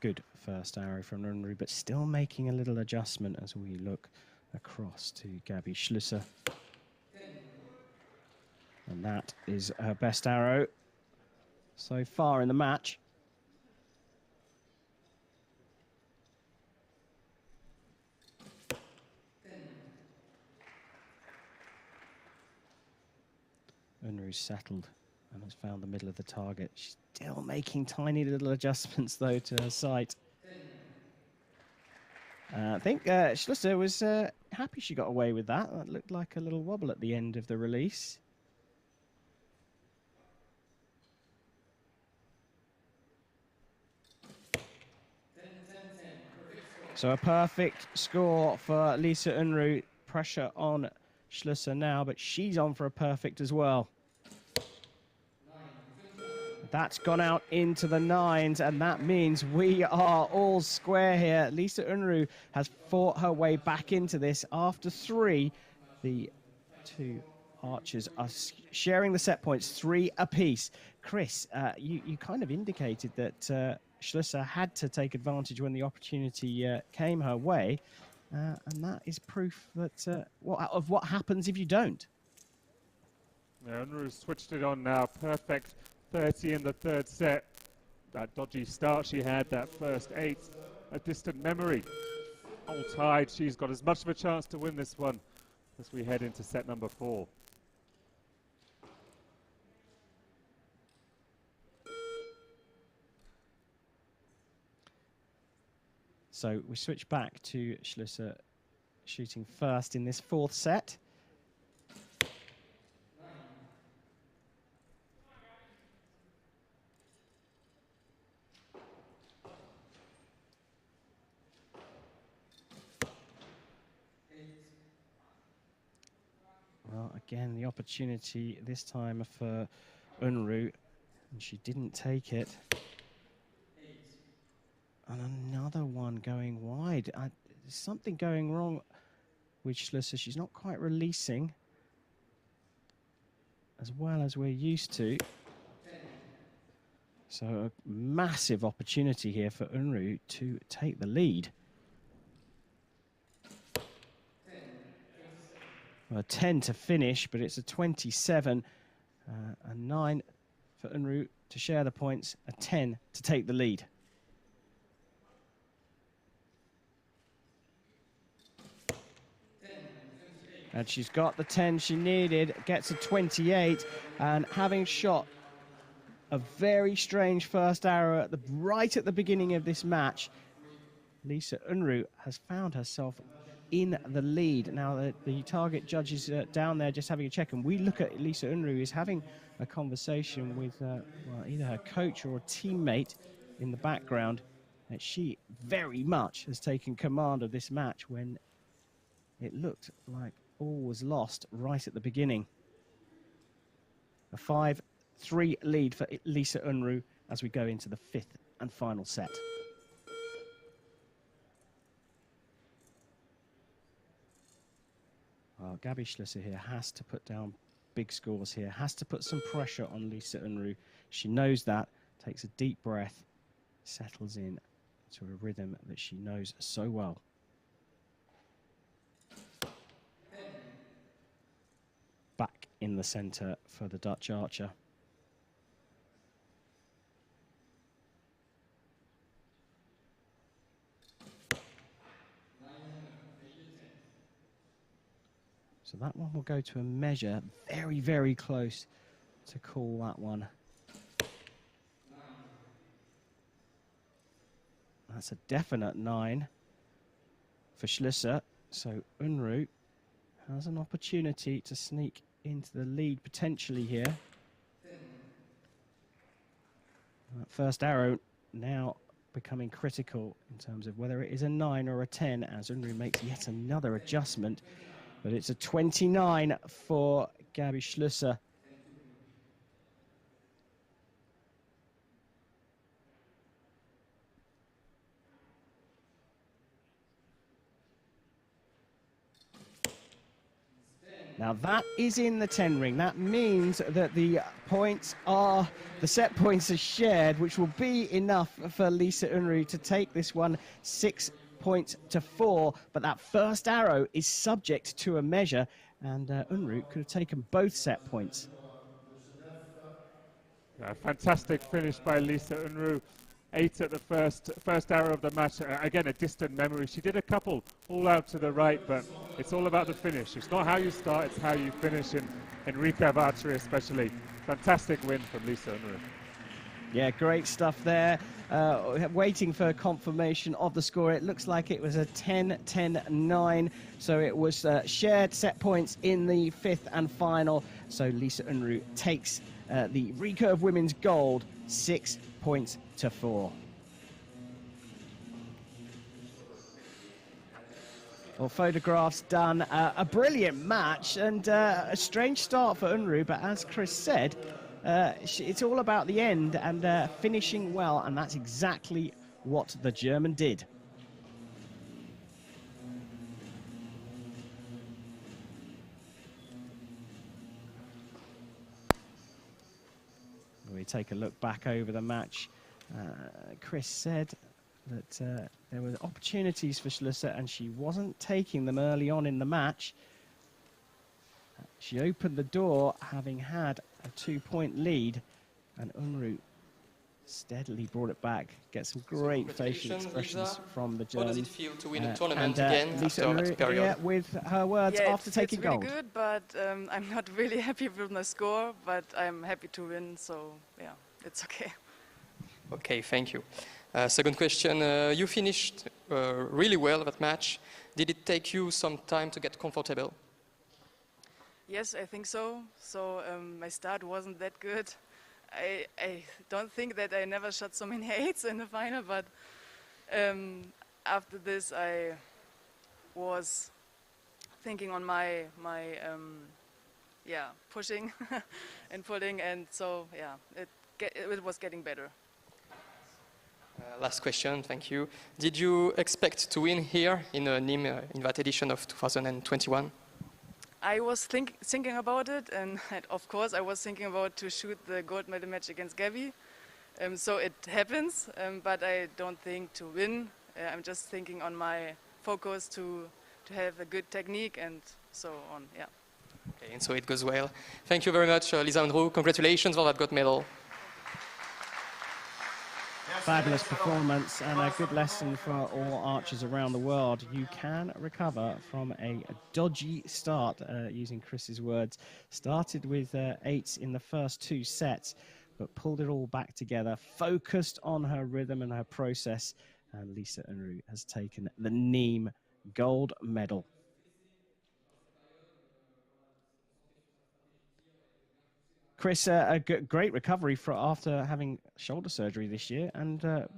Good first arrow from Unruh, but still making a little adjustment as we look across to Gabby Schlosser. And that is her best arrow so far in the match. Unruh's settled and has found the middle of the target. She's still making tiny little adjustments, though, to her sight. I think Schlosser was happy she got away with that. That looked like a little wobble at the end of the release. So a perfect score for Lisa Unruh. Pressure on Schlosser now, but she's on for a perfect as well. That's gone out into the 9s, and that means we are all square here. Lisa Unruh has fought her way back into this after 3. The 2 archers are sharing the set points, 3 apiece. Chris, you kind of indicated that Schlosser had to take advantage when the opportunity came her way, and that is proof that of what happens if you don't. Yeah, Unruh's switched it on now. Perfect 30 in the third set. That dodgy start she had, that first 8, a distant memory. All tied, she's got as much of a chance to win this one as we head into set number 4. So we switch back to Schlosser shooting first in this 4th set. Well, again, the opportunity this time for Unruh, and she didn't take it. And another one going wide. There's something going wrong with Schlosser. She's not quite releasing as well as we're used to. So a massive opportunity here for Unruh to take the lead. Well, a 10 to finish, but it's a 27, a 9 for Unruh to share the points, a 10 to take the lead. And she's got the 10 she needed, gets a 28, and having shot a very strange first arrow right at the beginning of this match, Lisa Unruh has found herself in the lead. Now the target judge is down there just having a check, and we look at Lisa Unruh is having a conversation with well, either her coach or a teammate in the background. That she very much has taken command of this match when it looked like all was lost right at the beginning. A 5-3 lead for Lisa Unruh as we go into the 5th and final set. Well, Gabby Schlüsser here has to put down big scores here, has to put some pressure on Lisa Unruh. She knows that, takes a deep breath, settles in to a rhythm that she knows so well. Back in the center for the Dutch archer. So that one will go to a measure, very, very close to call that one. That's a definite 9 for Schlüsser. So Unruh has an opportunity to sneak into the lead potentially here. That first arrow now becoming critical in terms of whether it is a 9 or a 10 as Unruh makes yet another adjustment. But it's a 29 for Gabby Schlüsser. Now that is in the 10 ring. That means that the set points are shared, which will be enough for Lisa Unruh to take this one 6 points to 4. But that first arrow is subject to a measure, and Unruh could have taken both set points. Fantastic finish by Lisa Unruh. 8 at the first arrow of the match. Again, a distant memory. She did a couple all out to the right, but it's all about the finish. It's not how you start, it's how you finish in RECURVE archery especially. Fantastic win from Lisa Unruh. Yeah, great stuff there. Waiting for confirmation of the score. It looks like it was a 10-10-9. So it was shared set points in the 5th and final. So Lisa Unruh takes the RECURVE Women's Gold 6 points to 4. Well, photographs done. A brilliant match and a strange start for Unruh, but as Chris said, it's all about the end and finishing well, and that's exactly what the German did. We take a look back over the match. Chris said that there were opportunities for Schlüsser and she wasn't taking them early on in the match. She opened the door having had a 2-point lead, and Unruh steadily brought it back. Get some great facial expressions Lisa, from the how German. does it feel to win a tournament again Lisa after that period? Unruh, with her words after taking it's really gold. good, but I'm not really happy with my score, but I'm happy to win, so yeah, it's okay. Okay, thank you. Second question, you finished really well that match. Did it take you some time to get comfortable? Yes, I think so. So my start wasn't that good. I don't think that I never shot so many 8s in the final, but after this I was thinking on my pushing and pulling, and so yeah, it was getting better. Last question, thank you. Did you expect to win here in Nimes in that edition of 2021? I was thinking about it, and of course I was thinking about to shoot the gold medal match against Gabby. So it happens, but I don't think to win. I'm just thinking on my focus to have a good technique and so on, yeah. Okay, and so it goes well. Thank you very much, Lisa Unruh. Congratulations for that gold medal. Fabulous performance and a good lesson for all archers around the world. You can recover from a dodgy start, using Chris's words. Started with 8s in the first 2 sets, but pulled it all back together, focused on her rhythm and her process, and Lisa Unruh has taken the Nimes gold medal. Chris, a great recovery after having shoulder surgery this year and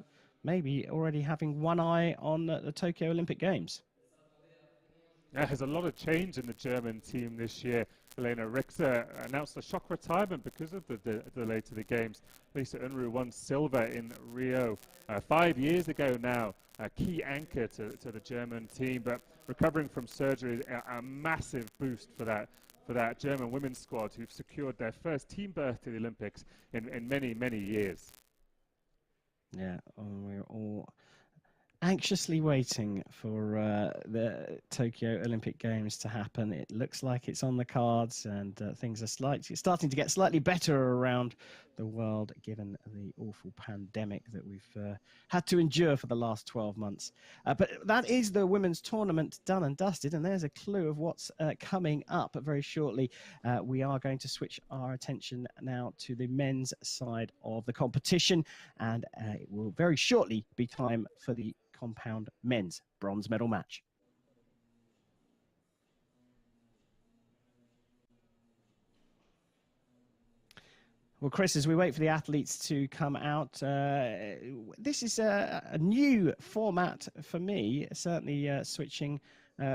maybe already having one eye on the Tokyo Olympic Games. Yeah, there's a lot of change in the German team this year. Elena Richter announced a shock retirement because of the delay to the Games. Lisa Unruh won silver in Rio 5 years ago now. a key anchor to the German team, but recovering from surgery is a massive boost for that German women's squad, who've secured their first team berth to the Olympics in many, many years. Yeah, we're all anxiously waiting for the Tokyo Olympic Games to happen. It looks like it's on the cards, and things are starting to get slightly better around the world, given the awful pandemic that we've had to endure for the last 12 months. But that is the women's tournament done and dusted, and there's a clue of what's coming up very shortly. We are going to switch our attention now to the men's side of the competition, and it will very shortly be time for the compound men's bronze medal match. Well, Chris, as we wait for the athletes to come out, this is a new format for me, certainly switching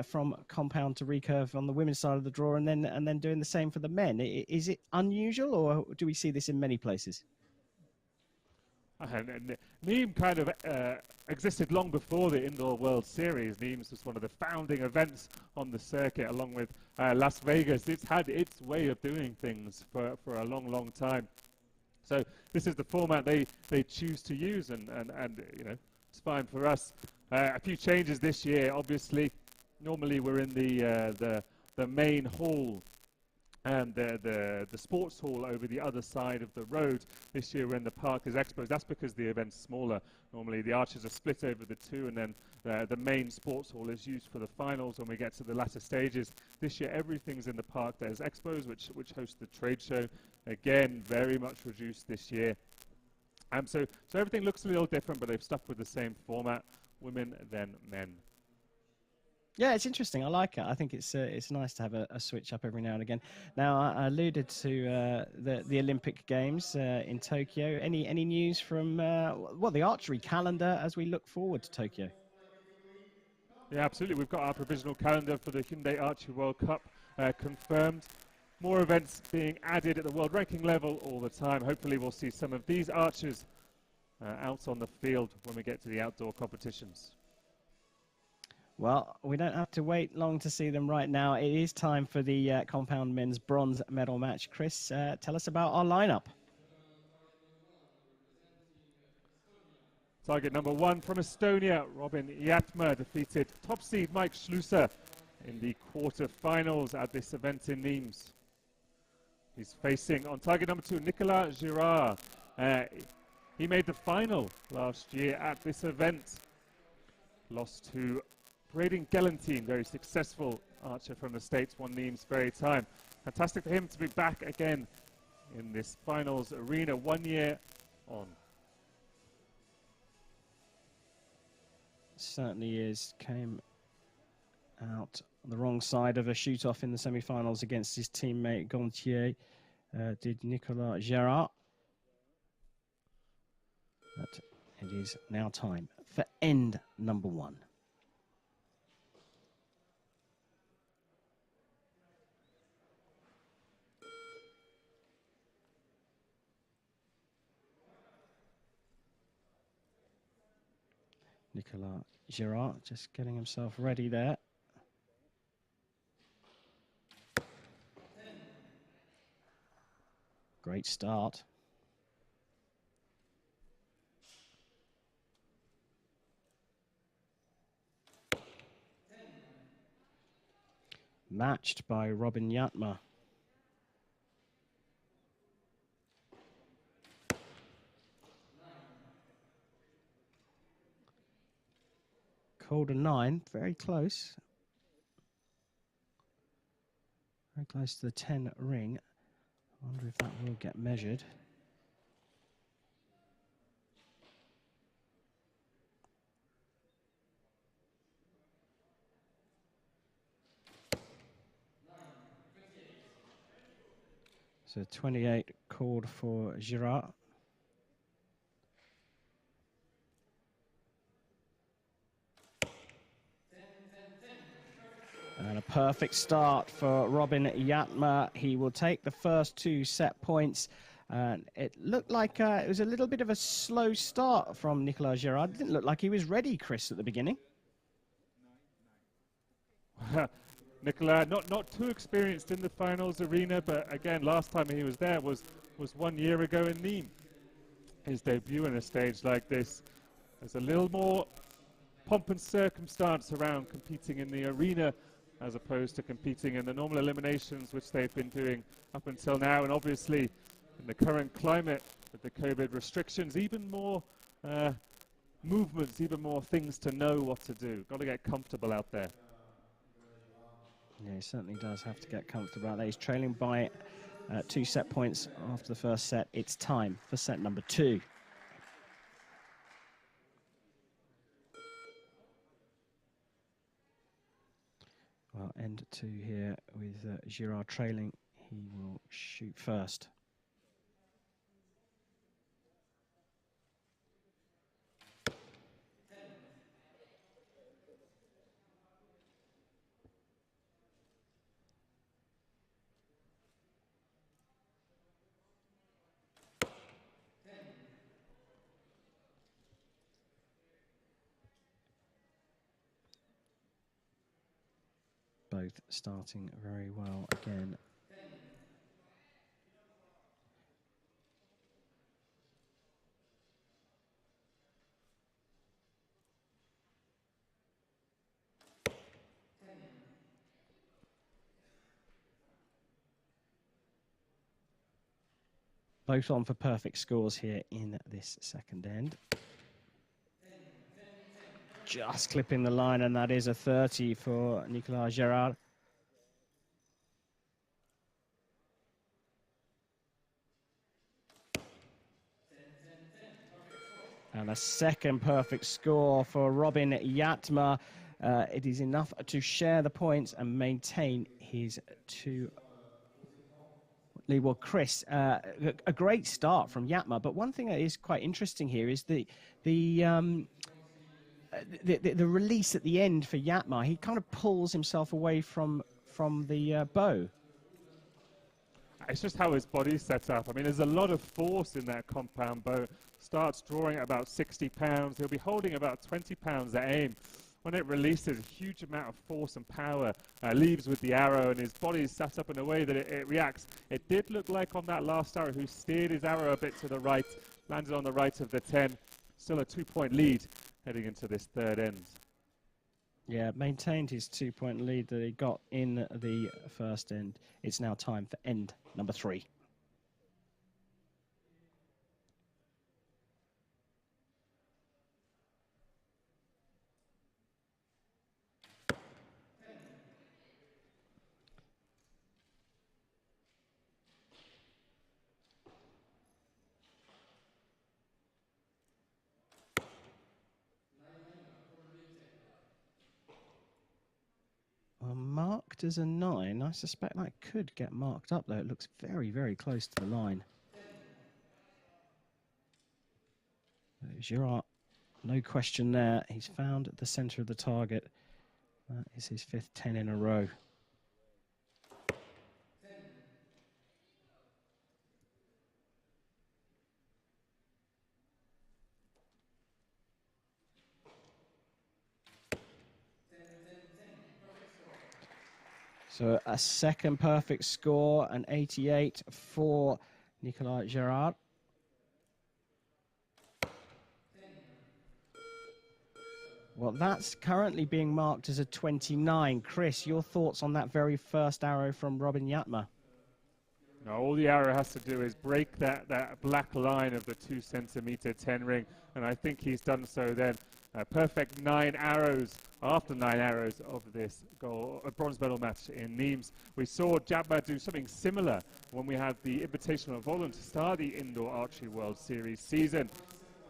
from compound to recurve on the women's side of the draw, and then doing the same for the men. Is it unusual, or do we see this in many places? And Nimes kind of existed long before the Indoor World Series. Nimes was one of the founding events on the circuit, along with Las Vegas. It's had its way of doing things for a long, long time. So this is the format they choose to use, and you know, it's fine for us. A few changes this year, obviously. Normally we're in the main hall and the sports hall over the other side of the road. This year we're in the Parkers Expos. That's because the event's smaller. Normally the archers are split over the two, and then the main sports hall is used for the finals when we get to the latter stages. This year everything's in the Park. There's Expos, which host the trade show. Again, very much reduced this year. So everything looks a little different, but they've stuck with the same format: women, then men. Yeah, it's interesting. I like it. I think it's nice to have a switch up every now and again. Now, I alluded to the Olympic Games in Tokyo. Any news from the archery calendar as we look forward to Tokyo? Yeah, absolutely. We've got our provisional calendar for the Hyundai Archery World Cup confirmed. More events being added at the world ranking level all the time. Hopefully we'll see some of these archers out on the field when we get to the outdoor competitions. Well, we don't have to wait long to see them right now. It is time for the compound men's bronze medal match. Chris, tell us about our lineup. Target number 1 from Estonia, Robin Jatma defeated top seed Mike Schlusser in the quarter-finals at this event in Nimes. He's facing on target number 2, Nicolas Girard. He made the final last year at this event. Lost to Braden Gelantine, very successful archer from the States, won Nimes very time. Fantastic for him to be back again in this finals arena 1 year on. Certainly is. Came out on the wrong side of a shoot-off in the semi-finals against his teammate Gontier, did Nicolas Girard. But it is now time for end number 1. Nicolas Girard just getting himself ready there. Great start. Matched by Robin Jatma. Called a 9, very close. Very close to the 10 ring. I wonder if that will get measured. So 28 called for Girard. And a perfect start for Robin Jatma. He will take the first 2 set points It looked like it was a little bit of a slow start from Nicolas Girard. It didn't look like he was ready, Chris, at the beginning. Nicolas, not too experienced in the finals arena, but again, last time he was there was 1 year ago in Nimes. His debut in a stage like this. There's a little more pomp and circumstance around competing in the arena as opposed to competing in the normal eliminations which they've been doing up until now. And obviously, in the current climate with the COVID restrictions, even more movements, even more things to know what to do. Got to get comfortable out there. Yeah, he certainly does have to get comfortable out there. He's trailing by 2 set points after the first set. It's time for set number 2. Well, end 2 here with Girard trailing. He will shoot first. Both starting very well again. Both on for perfect scores here in this second end. Just clipping the line, and that is a 30 for Nicolas Girard. And a second perfect score for Robin Yatma. It is enough to share the points and maintain his 2. Well, Chris, a great start from Yatma, but one thing that is quite interesting here is the release at the end for Yatma. He kind of pulls himself away from the bow. It's just how his body's set up. I mean, there's a lot of force in that compound bow. Starts drawing at about 60 pounds. He'll be holding about 20 pounds at aim. When it releases, a huge amount of force and power leaves with the arrow, and his body is set up in a way that it reacts. It did look like on that last arrow, who steered his arrow a bit to the right, landed on the right of the 10. Still a 2-point lead heading into this third end. Yeah, maintained his 2-point lead that he got in the first end. It's now time for end number 3. Marked as a 9. I suspect that could get marked up, though. It looks very, very close to the line. Girard, no question there. He's found the center of the target. That is his 5th 10 in a row. So a second perfect score, an 88 for Nicolas Girard. Well, that's currently being marked as a 29. Chris, your thoughts on that very first arrow from Robin Yatma? Now, all the arrow has to do is break that black line of the 2 centimeter 10 ring, and I think he's done so then. Perfect 9 arrows after 9 arrows of this bronze medal match in Nimes. We saw Yatma do something similar when we had the Invitational of Holland to start the Indoor Archery World Series season.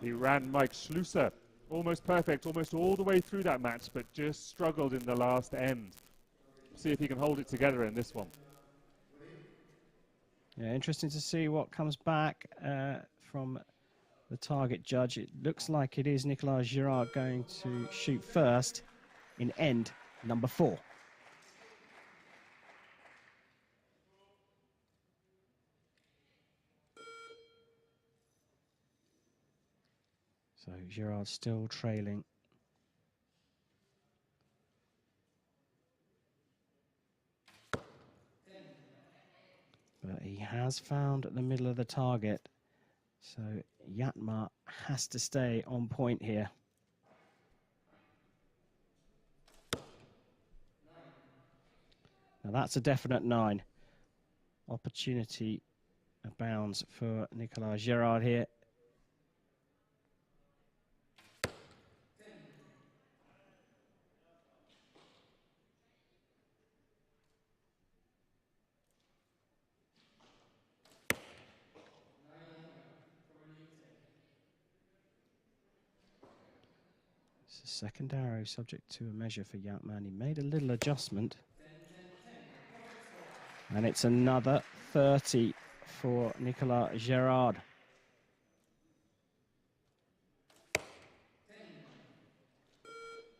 He ran Mike Schlusser almost perfect, almost all the way through that match, but just struggled in the last end. See if he can hold it together in this one. Yeah, interesting to see what comes back from the target judge. It looks like it is Nicolas Girard going to shoot first in end number 4. So Girard still trailing. But he has found the middle of the target. So Yatma has to stay on point here. Now that's a definite 9. Opportunity abounds for Nicolas Girard here. It's a second arrow subject to a measure for Yatman. He made a little adjustment. And it's another 30 for Nicolas Girard.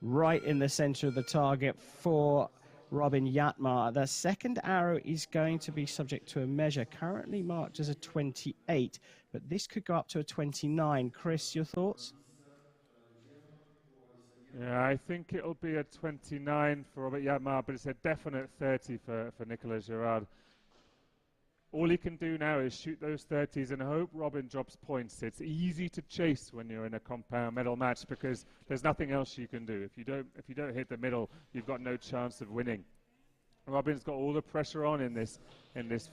Right in the center of the target for Robin Yatma. The second arrow is going to be subject to a measure, currently marked as a 28, but this could go up to a 29. Chris, your thoughts? Yeah, I think it'll be a 29 for Robert Yatma, but it's a definite 30 for Nicolas Girard. All he can do now is shoot those 30s and hope Robin drops points. It's easy to chase when you're in a compound medal match because there's nothing else you can do. If you don't hit the middle, you've got no chance of winning. Robin's got all the pressure on in this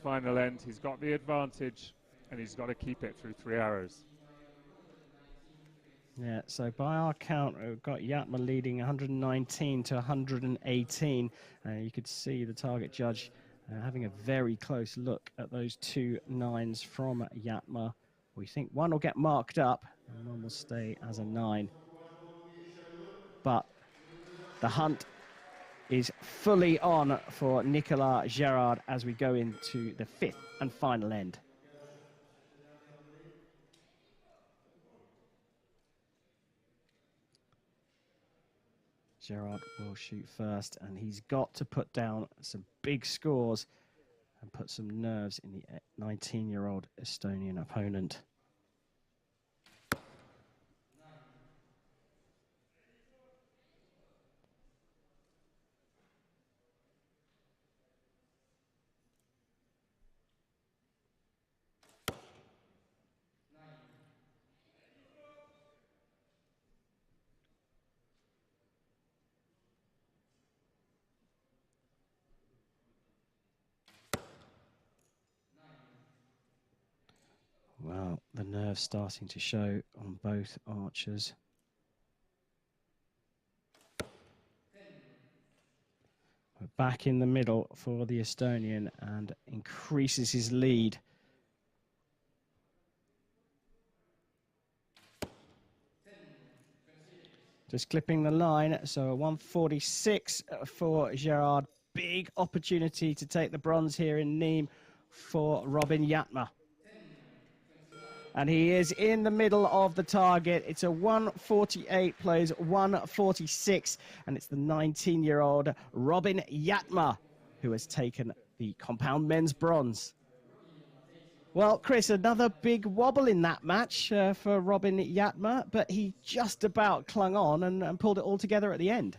final end. He's got the advantage, and he's got to keep it through 3 arrows. Yeah, so by our count, we've got Yatma leading 119 to 118. You could see the target judge having a very close look at those 2 9s from Yatma. We think one will get marked up and one will stay as a 9. But the hunt is fully on for Nicolas Girard as we go into the 5th and final end. Girard will shoot first, and he's got to put down some big scores and put some nerves in the 19-year-old Estonian opponent. Well, the nerves starting to show on both archers. We're back in the middle for the Estonian and increases his lead. Just clipping the line, so a 146 for Girard. Big opportunity to take the bronze here in Nimes for Robin Yatma. And he is in the middle of the target. It's a 148 plays 146, and it's the 19-year-old Robin Yatma who has taken the compound men's bronze. Well, Chris, another big wobble in that match for Robin Yatma, but he just about clung on and pulled it all together at the end.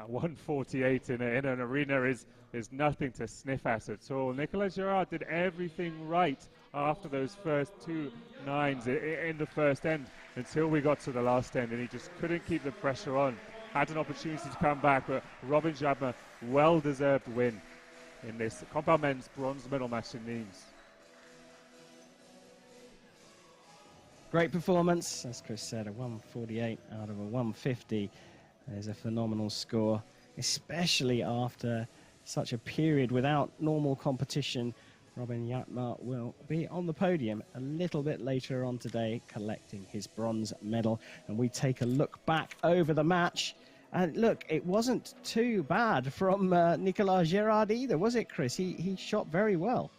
148 in an arena is nothing to sniff at all. Nicolas Girard did everything right after those first 2 9s in the first end until we got to the last end, and he just couldn't keep the pressure on. Had an opportunity to come back, but Robin Yatma, well-deserved win in this compound men's bronze medal match in Nimes. Great performance, as Chris said, a 148 out of a 150 is a phenomenal score, especially after such a period without normal competition. Robin Yatma will be on the podium a little bit later on today, collecting his bronze medal. And we take a look back over the match. And look, it wasn't too bad from Nicolas Girard either, was it, Chris? He shot very well.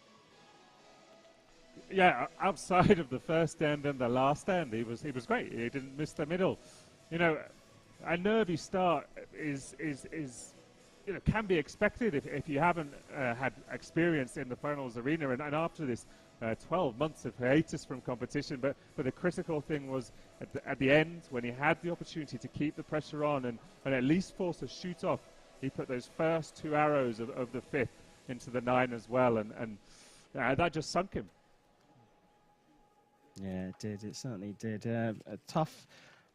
Yeah, outside of the first end and the last end, he was great. He didn't miss the middle. You know, a nervy start is can be expected if you haven't had experience in the finals arena and after this 12 months of hiatus from competition. But the critical thing was at the end, when he had the opportunity to keep the pressure on and at least force a shoot off, he put those first 2 arrows of the fifth into the 9 as well, and that just sunk him. Yeah, it did. It certainly did. A tough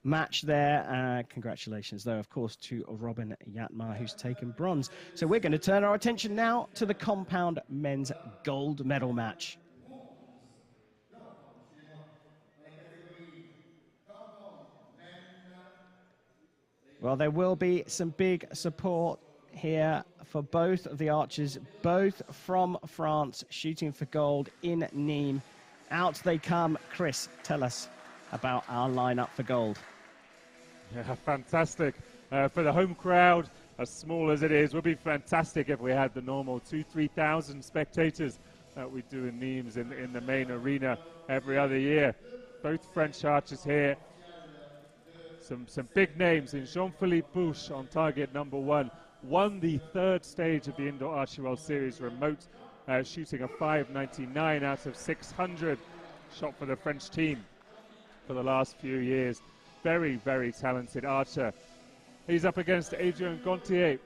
match there. Congratulations, though, of course, to Robin Yatmar, who's taken bronze. So we're going to turn our attention now to the compound men's gold medal match. Well, there will be some big support here for both of the archers, both from France, shooting for gold in Nimes. Out they come. Chris, tell us about our lineup for gold. Yeah, fantastic. For the home crowd, as small as it is, would be fantastic if we had the normal 2,000-3,000 spectators that we do in Nimes in the main arena every other year. Both French archers here. Some big names in Jean-Philippe Bouche on target number 1. Won the 3rd stage of the Indoor Archery World Series remote, shooting a 599 out of 600. Shot for the French team for the last few years. Very, very talented archer. He's up against Adrien Gontier.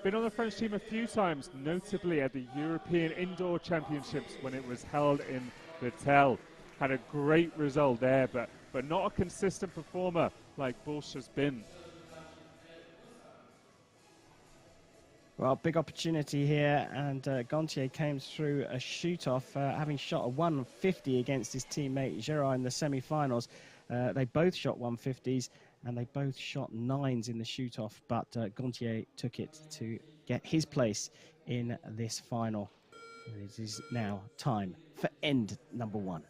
Been on the French team a few times, notably at the European Indoor Championships when it was held in Vittel. Had a great result there, but not a consistent performer like Bouche has been. Well, big opportunity here, and Gontier came through a shoot-off, having shot a 150 against his teammate Gerard in the semi-finals. They both shot 150s, and they both shot 9s in the shoot-off, but Gontier took it to get his place in this final. And it is now time for end number 1.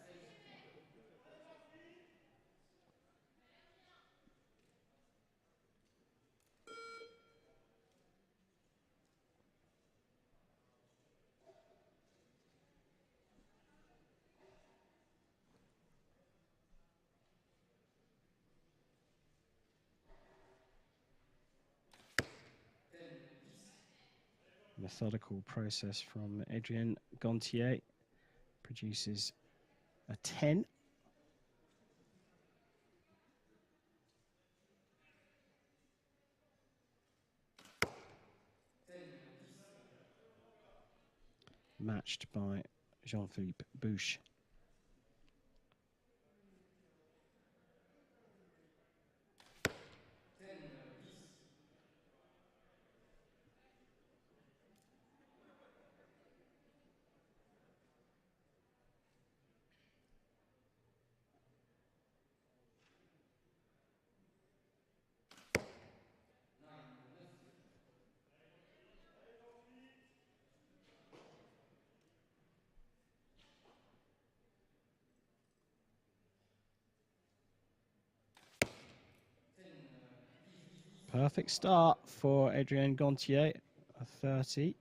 Methodical process from Adrien Gontier produces a 10. Matched by Jean-Philippe Bouche. Perfect start for Adrien Gontier, a 30.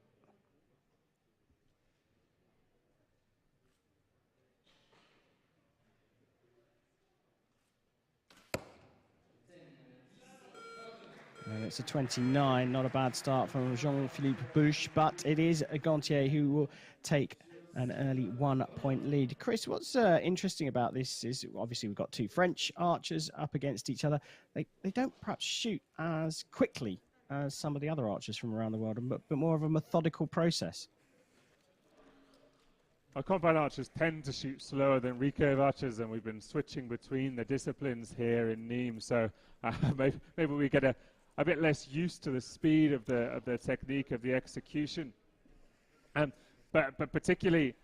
And it's a 29, not a bad start from Jean-Philippe Bouche, but it is Gontier who will take an early 1-point lead. Chris, what's interesting about this is obviously we've got 2 French archers up against each other. They don't perhaps shoot as quickly as some of the other archers from around the world, but more of a methodical process. Our compound archers tend to shoot slower than recurve archers, and we've been switching between the disciplines here in Nimes, so maybe we get a bit less used to the speed of the technique of the execution. But particularly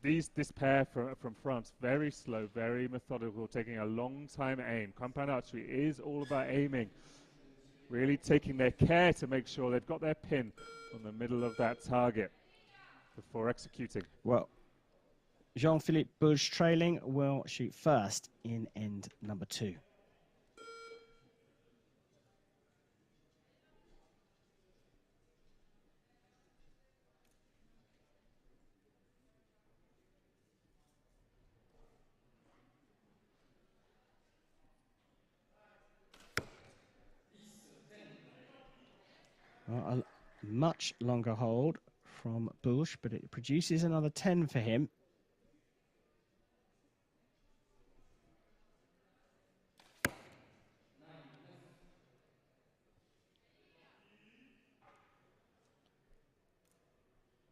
this pair from France, very slow, very methodical, taking a long time to aim. Compound archery is all about aiming, really taking their care to make sure they've got their pin on the middle of that target before executing. Well, Jean-Philippe Bouche trailing will shoot first in end number 2. Well, a much longer hold from Bush, but it produces another 10 for him.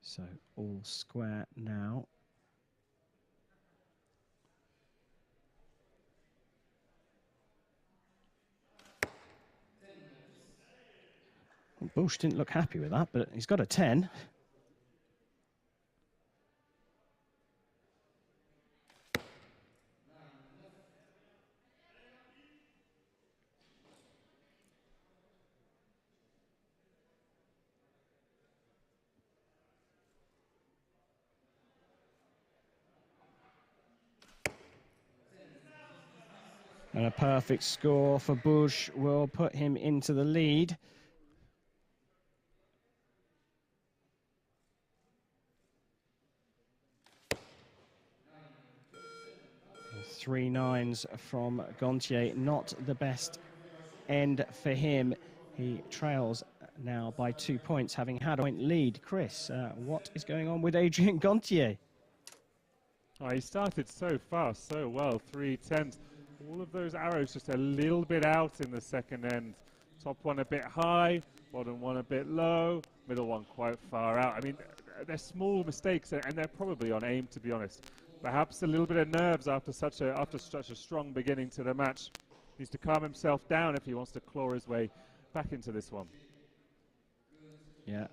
So all square now. Well, Bush didn't look happy with that, but he's got a 10. And a perfect score for Bush will put him into the lead. 3 nines from Gontier, not the best end for him. He trails now by 2 points, having had a point lead. Chris, what is going on with Adrien Gontier? Oh, he started so fast, so well, 3 10s. All of those arrows just a little bit out in the second end. Top one a bit high, bottom one a bit low, middle one quite far out. I mean, they're small mistakes, and they're probably on aim, to be honest. Perhaps a little bit of nerves after such a strong beginning to the match. Needs to calm himself down if he wants to claw his way back into this one. Yeah,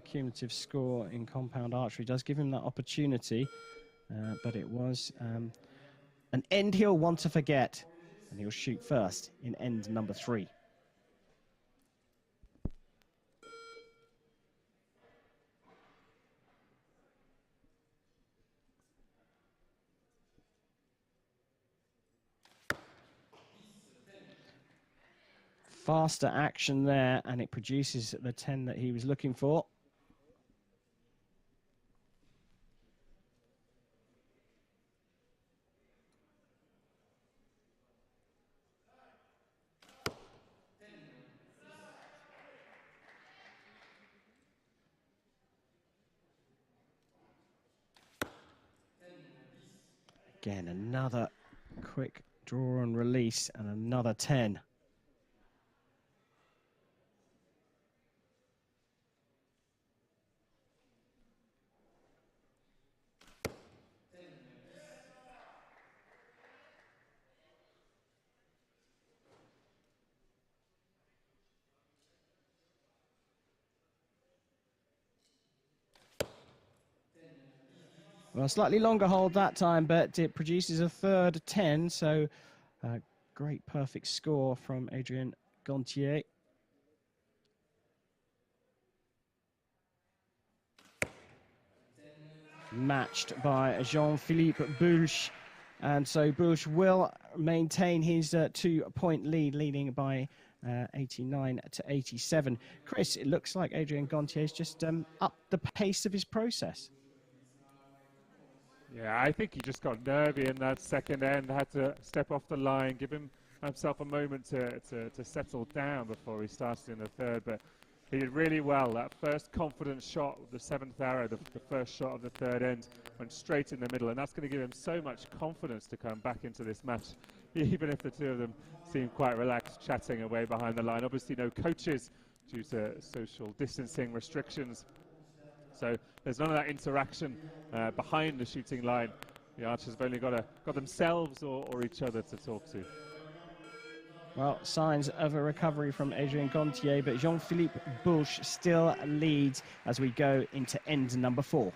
cumulative score in compound archery does give him that opportunity, but it was an end he'll want to forget, and he'll shoot first in end number 3. Faster action there, and it produces the 10 that he was looking for. Again, another quick draw and release, and another 10. Well, slightly longer hold that time, but it produces a third 10, so great perfect score from Adrien Gontier. Matched by Jean-Philippe Bulch, and so Bulch will maintain his 2-point lead, leading by 89 to 87. Chris, it looks like Adrien Gontier's just upped the pace of his process. Yeah, I think he just got nervy in that second end, had to step off the line, give himself a moment to settle down before he started in the third, but he did really well. That first confident shot with the 7th arrow, the first shot of the third end, went straight in the middle, and that's going to give him so much confidence to come back into this match, even if the two of them seem quite relaxed, chatting away behind the line. Obviously no coaches due to social distancing restrictions, so there's none of that interaction behind the shooting line. The archers have only got themselves or each other to talk to. Well, signs of a recovery from Adrien Gontier, but Jean-Philippe Bulch still leads as we go into end number 4.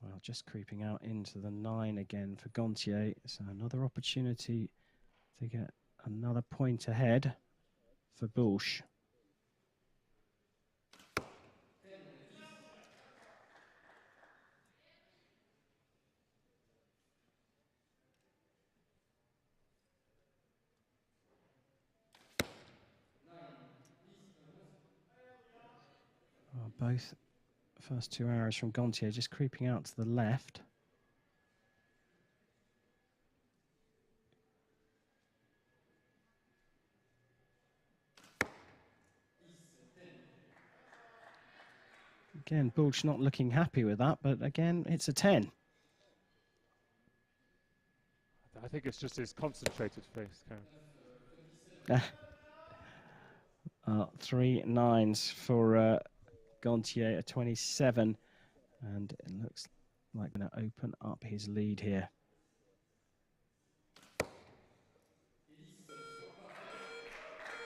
Well, just creeping out into the 9 again for Gontier. So another opportunity to get another point ahead for Bulch. Both first 2 arrows from Gontier just creeping out to the left. Again, Bulch not looking happy with that, but again, it's a 10. I think it's just his concentrated face. 3 nines for Gontier, a 27. And it looks like going to open up his lead here.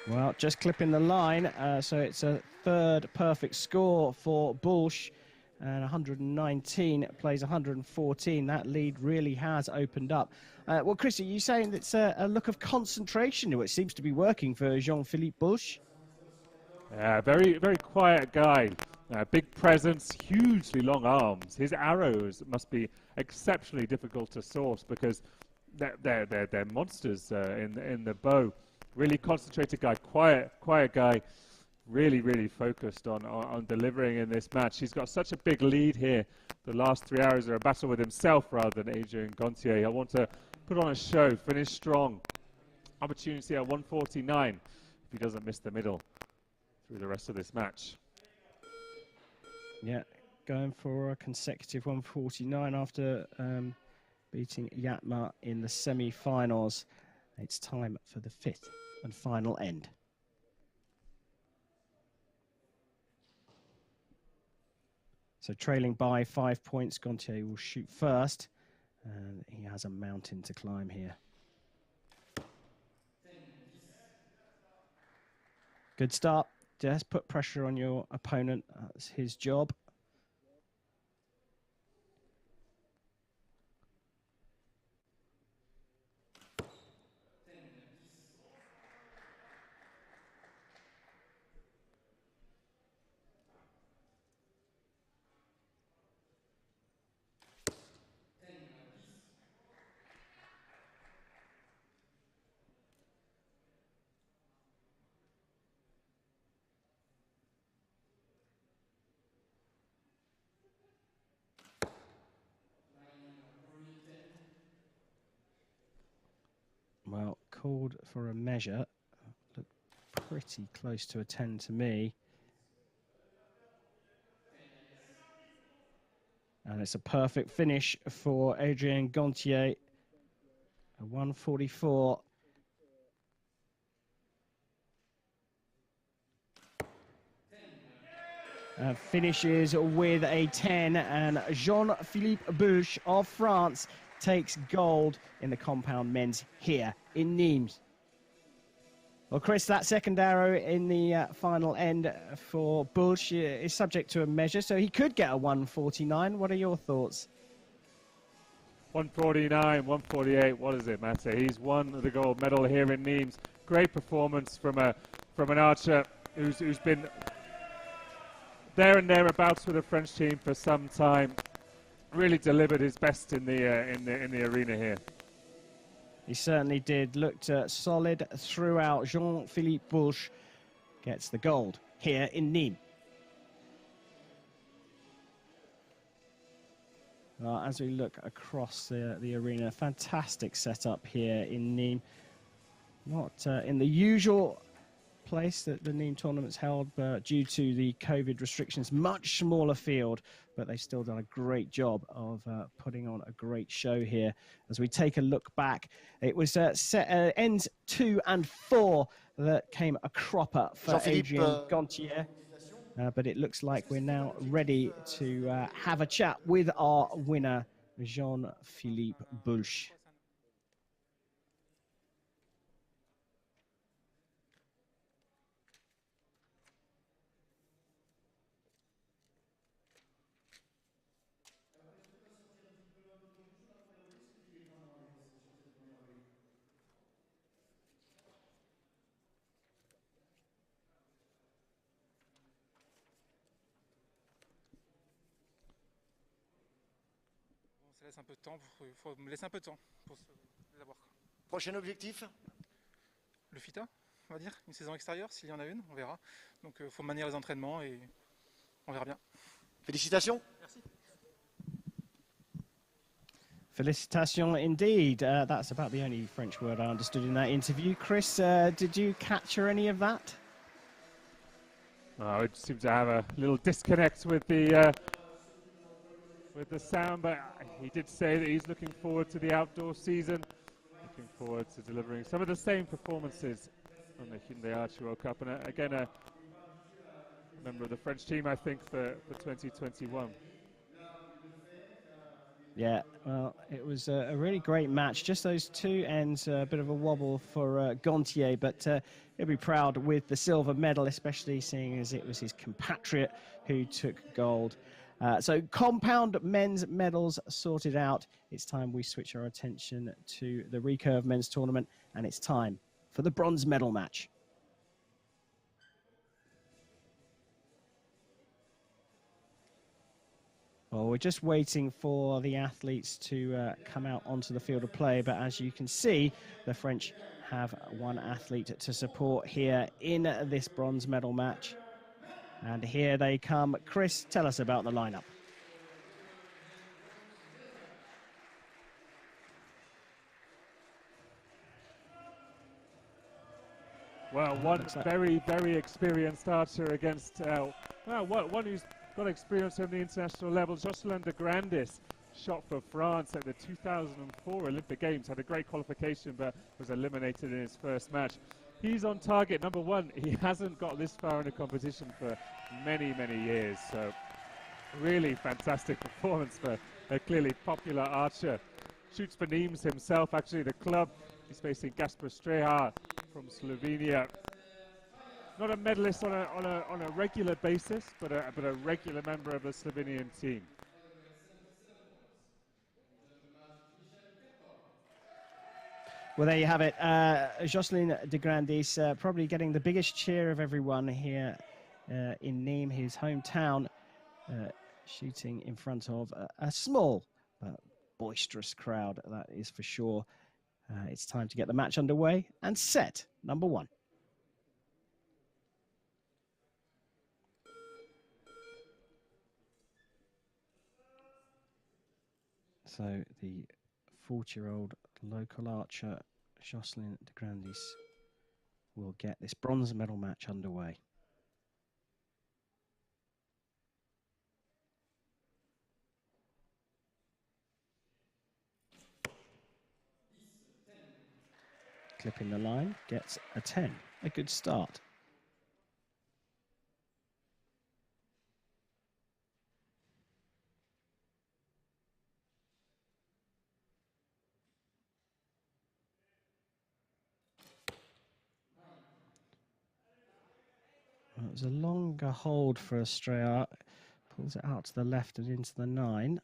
Well, just clipping the line, so it's a third perfect score for Bulch, and 119 plays 114. That lead really has opened up. Well, Chris, are you saying it's a look of concentration, which seems to be working for Jean-Philippe Bulch? Yeah, very, very quiet guy. Big presence, hugely long arms. His arrows must be exceptionally difficult to source because they're monsters in the bow. Really concentrated guy, quiet guy, really, really focused on delivering in this match. He's got such a big lead here. The last 3 arrows are a battle with himself rather than Adrien Gontier. I want to put on a show, finish strong. Opportunity at 149 if he doesn't miss the middle through the rest of this match. Yeah, going for a consecutive 149 after beating Yatma in the semi-finals. It's time for the 5th and final end. So trailing by 5 points, Gontier will shoot first, and he has a mountain to climb here. Good start. Just put pressure on your opponent. That's his job. Well, called for a measure. Looked pretty close to a 10 to me. And it's a perfect finish for Adrien Gontier. A 144. Finishes with a 10, and Jean-Philippe Bulch of France takes gold in the compound men's here in Nimes. Well, Chris, that second arrow in the final end for Bulch is subject to a measure, so he could get a 149. What are your thoughts? 149, 148, what does it matter? He's won the gold medal here in Nimes. Great performance from an archer who's been there and thereabouts with the French team for some time. Really delivered his best in the arena here. He certainly did. Looked solid throughout. Jean-Philippe Bulch gets the gold here in Nimes. As we look across the arena, fantastic setup here in Nimes. Not in the usual place that the Nimes tournament's held, but due to the COVID restrictions, much smaller field, but they've still done a great job of putting on a great show here. As we take a look back, it was ends 2 and 4 that came a cropper for Adrien Gontier. But it looks like we're now ready to have a chat with our winner, Jean-Philippe Bulch. Ça laisse un peu de temps, il faut me laisser un peu de temps pour les avoir. Prochain objectif? Le FITA, on va dire, une saison extérieure, s'il y en a une, on verra. Donc il faut manier les entraînements et On verra bien. Félicitations. Félicitations indeed. That's about the only French word I understood in that interview. Chris, did you capture any of that? Oh, it seemed to have a little disconnect with the sound, but he did say that he's looking forward to the outdoor season, looking forward to delivering some of the same performances on the Hyundai Archery World Cup, and again a member of the French team, I think, for 2021. Yeah, well, it was a really great match. Just those two ends, a bit of a wobble for Gontier, but he'll be proud with the silver medal, especially seeing as it was his compatriot who took gold. So compound men's medals sorted out. It's time we switch our attention to the recurve men's tournament, and it's time for the bronze medal match. Well, we're just waiting for the athletes to come out onto the field of play, but as you can see, the French have one athlete to support here in this bronze medal match. And here they come. Chris, tell us about the lineup. Well, one very, very experienced archer against, one who's got experience on the international level. Jocelyn de Grandis shot for France at the 2004 Olympic Games, had a great qualification but was eliminated in his first match. He's on target, number one. He hasn't got this far in a competition for many, many years, so really fantastic performance for a clearly popular archer. Shoots for Nimes himself, actually the club. He's facing Gasper Streha from Slovenia. Not a medalist on a regular basis, but a regular member of the Slovenian team. Well, there you have it. Jocelyn de Grandis probably getting the biggest cheer of everyone here in Nimes, his hometown, shooting in front of a small but boisterous crowd, that is for sure. It's time to get the match underway and set number one. So the 40-year-old local archer Jocelyn de Grandis will get this bronze medal match underway. Clipping the line, gets a 10. A good start. Well, it was a longer hold for Estrella. Pulls it out to the left and into the 9.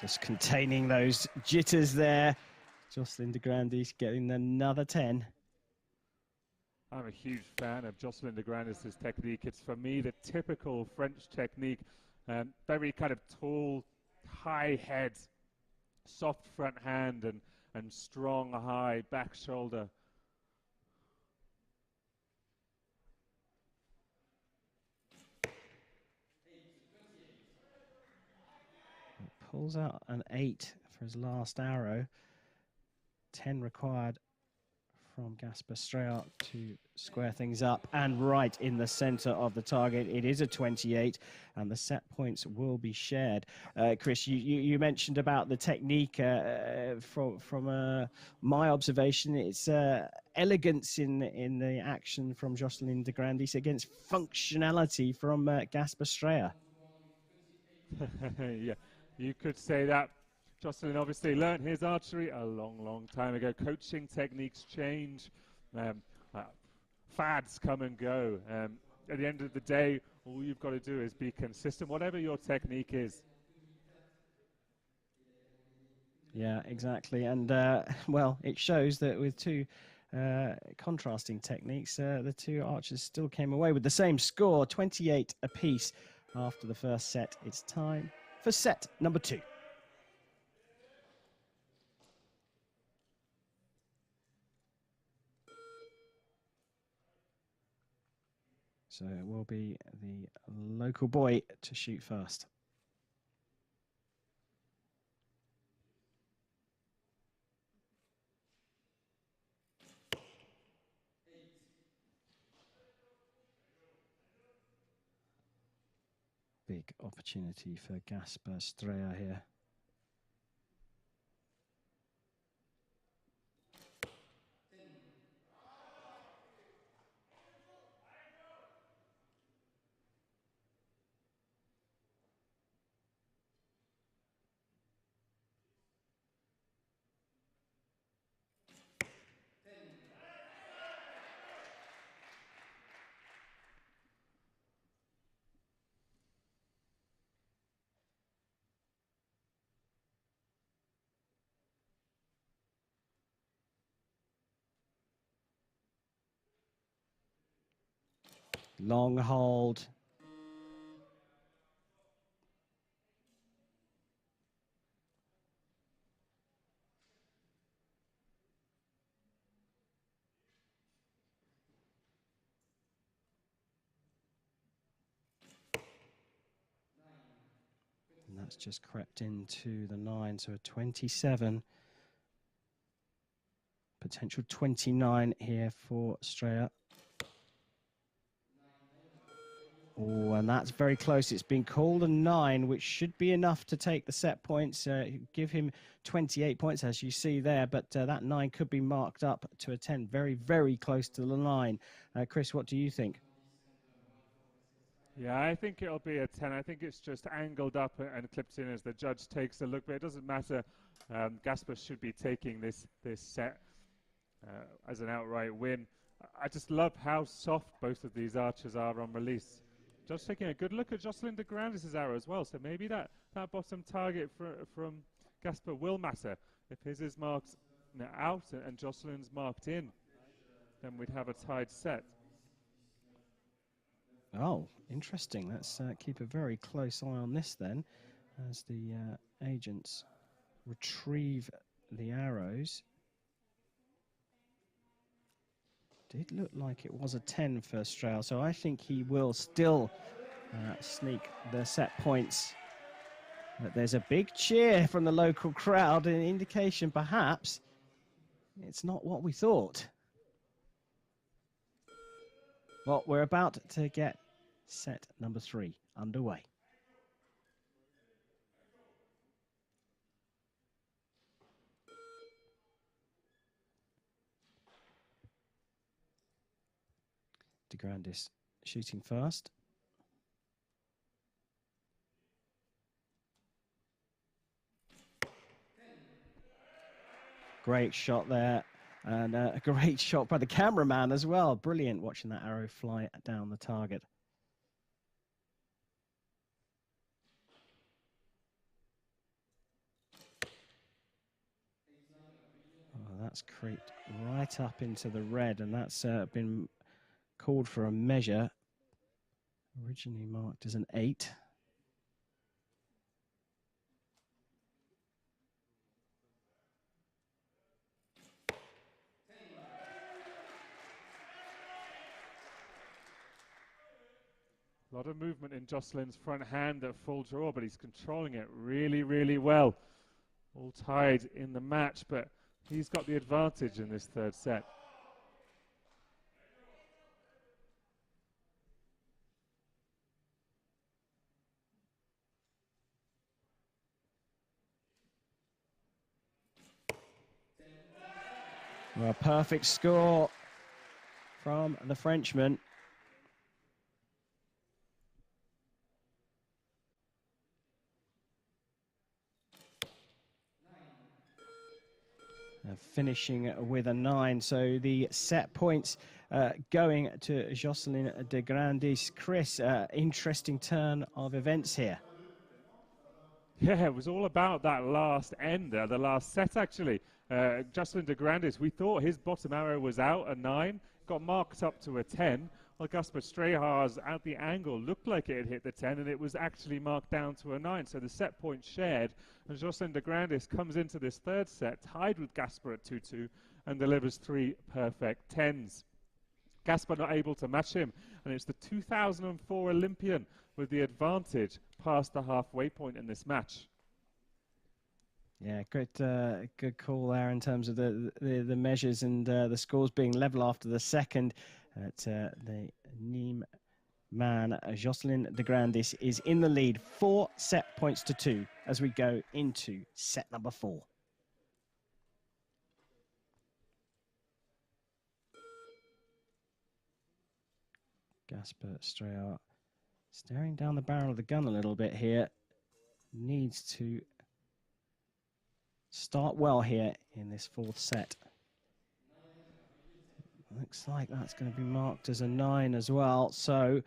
Just containing those jitters there. Jocelyn de Grandis getting another 10. I'm a huge fan of Jocelyn de Grandis' technique. It's, for me, the typical French technique. Very kind of tall, high head, soft front hand, and strong, high back shoulder. Pulls out an 8 for his last arrow. 10 required from Gasper Streha to square things up, and right in the center of the target. It is a 28, and the set points will be shared. Chris, you mentioned about the technique. From my observation, it's elegance in the action from Jocelyn de Grandis against functionality from Gasper Streha. Yeah, you could say that. Jocelyn obviously learned his archery a long, long time ago. Coaching techniques change. Fads come and go. At the end of the day, all you've got to do is be consistent, whatever your technique is. Yeah, exactly. And, well, it shows that with two contrasting techniques, the two archers still came away with the same score, 28 apiece after the first set. It's time for set number 2. So it will be the local boy to shoot first. Big opportunity for Gasper Streja here. Long hold. And that's just crept into the 9, so a 27. Potential 29 here for Streja. Oh, and that's very close. It's been called a 9, which should be enough to take the set points, give him 28 points, as you see there. But that 9 could be marked up to a 10, very, very close to the line. Chris, what do you think? Yeah, I think it'll be a 10. I think it's just angled up and clipped in as the judge takes a look, but it doesn't matter. Gasper should be taking this set as an outright win. I just love how soft both of these archers are on release. Just taking a good look at Jocelyn de Grandis' arrow as well, so maybe that bottom target from Gasper will matter. If his is marked out and Jocelyn's marked in, then we'd have a tied set. Oh, interesting. Let's keep a very close eye on this then, as the agents retrieve the arrows. Did look like it was a 10 for Streja, so I think he will still sneak the set points. But there's a big cheer from the local crowd, an indication perhaps it's not what we thought. Well, we're about to get set number 3 underway. De Grandis shooting first. Great shot there, and a great shot by the cameraman as well. Brilliant watching that arrow fly down the target. Oh, that's creeped right up into the red, and that's been called for a measure. Originally marked as an 8. A lot of movement in Jocelyn's front hand at full draw, but he's controlling it really, really well. All tied in the match, but he's got the advantage in this third set. Well, a perfect score from the Frenchman. Finishing with a 9, so the set points going to Jocelyn de Grandis. Chris, interesting turn of events here. Yeah, it was all about that last end, the last set actually. Jocelyn de Grandis, we thought his bottom arrow was out, a 9, got marked up to a 10. Well, Gasper Streja's at the angle looked like it had hit the 10, and it was actually marked down to a 9. So the set point shared, and Jocelyn de Grandis comes into this third set tied with Gasper at 2-2 and delivers 3 perfect 10s. Gasper not able to match him, and it's the 2004 Olympian with the advantage past the halfway point in this match. Yeah, good call there in terms of the measures and the scores being level after the second. The Nimes man, Jocelyn de Grandis, is in the lead, 4 set points to 2 as we go into set number 4. Gasper Streyar staring down the barrel of the gun a little bit here. Needs to start well here in this 4th set. Looks like that's going to be marked as a 9 as well. So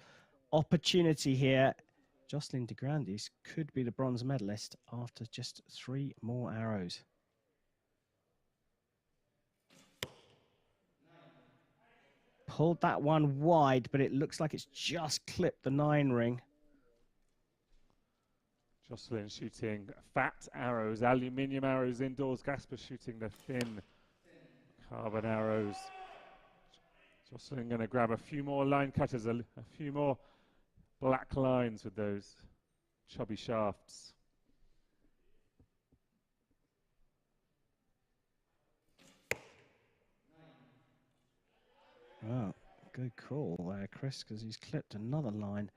opportunity here. Jocelyn de Grandis could be the bronze medalist after just 3 more arrows. Pulled that one wide, but it looks like it's just clipped the 9 ring. Jocelyn shooting fat arrows, aluminium arrows indoors. Gasper shooting the thin carbon arrows. Jocelyn going to grab a few more line cutters, a few more black lines with those chubby shafts. Wow, good call there, Chris, because he's clipped another line.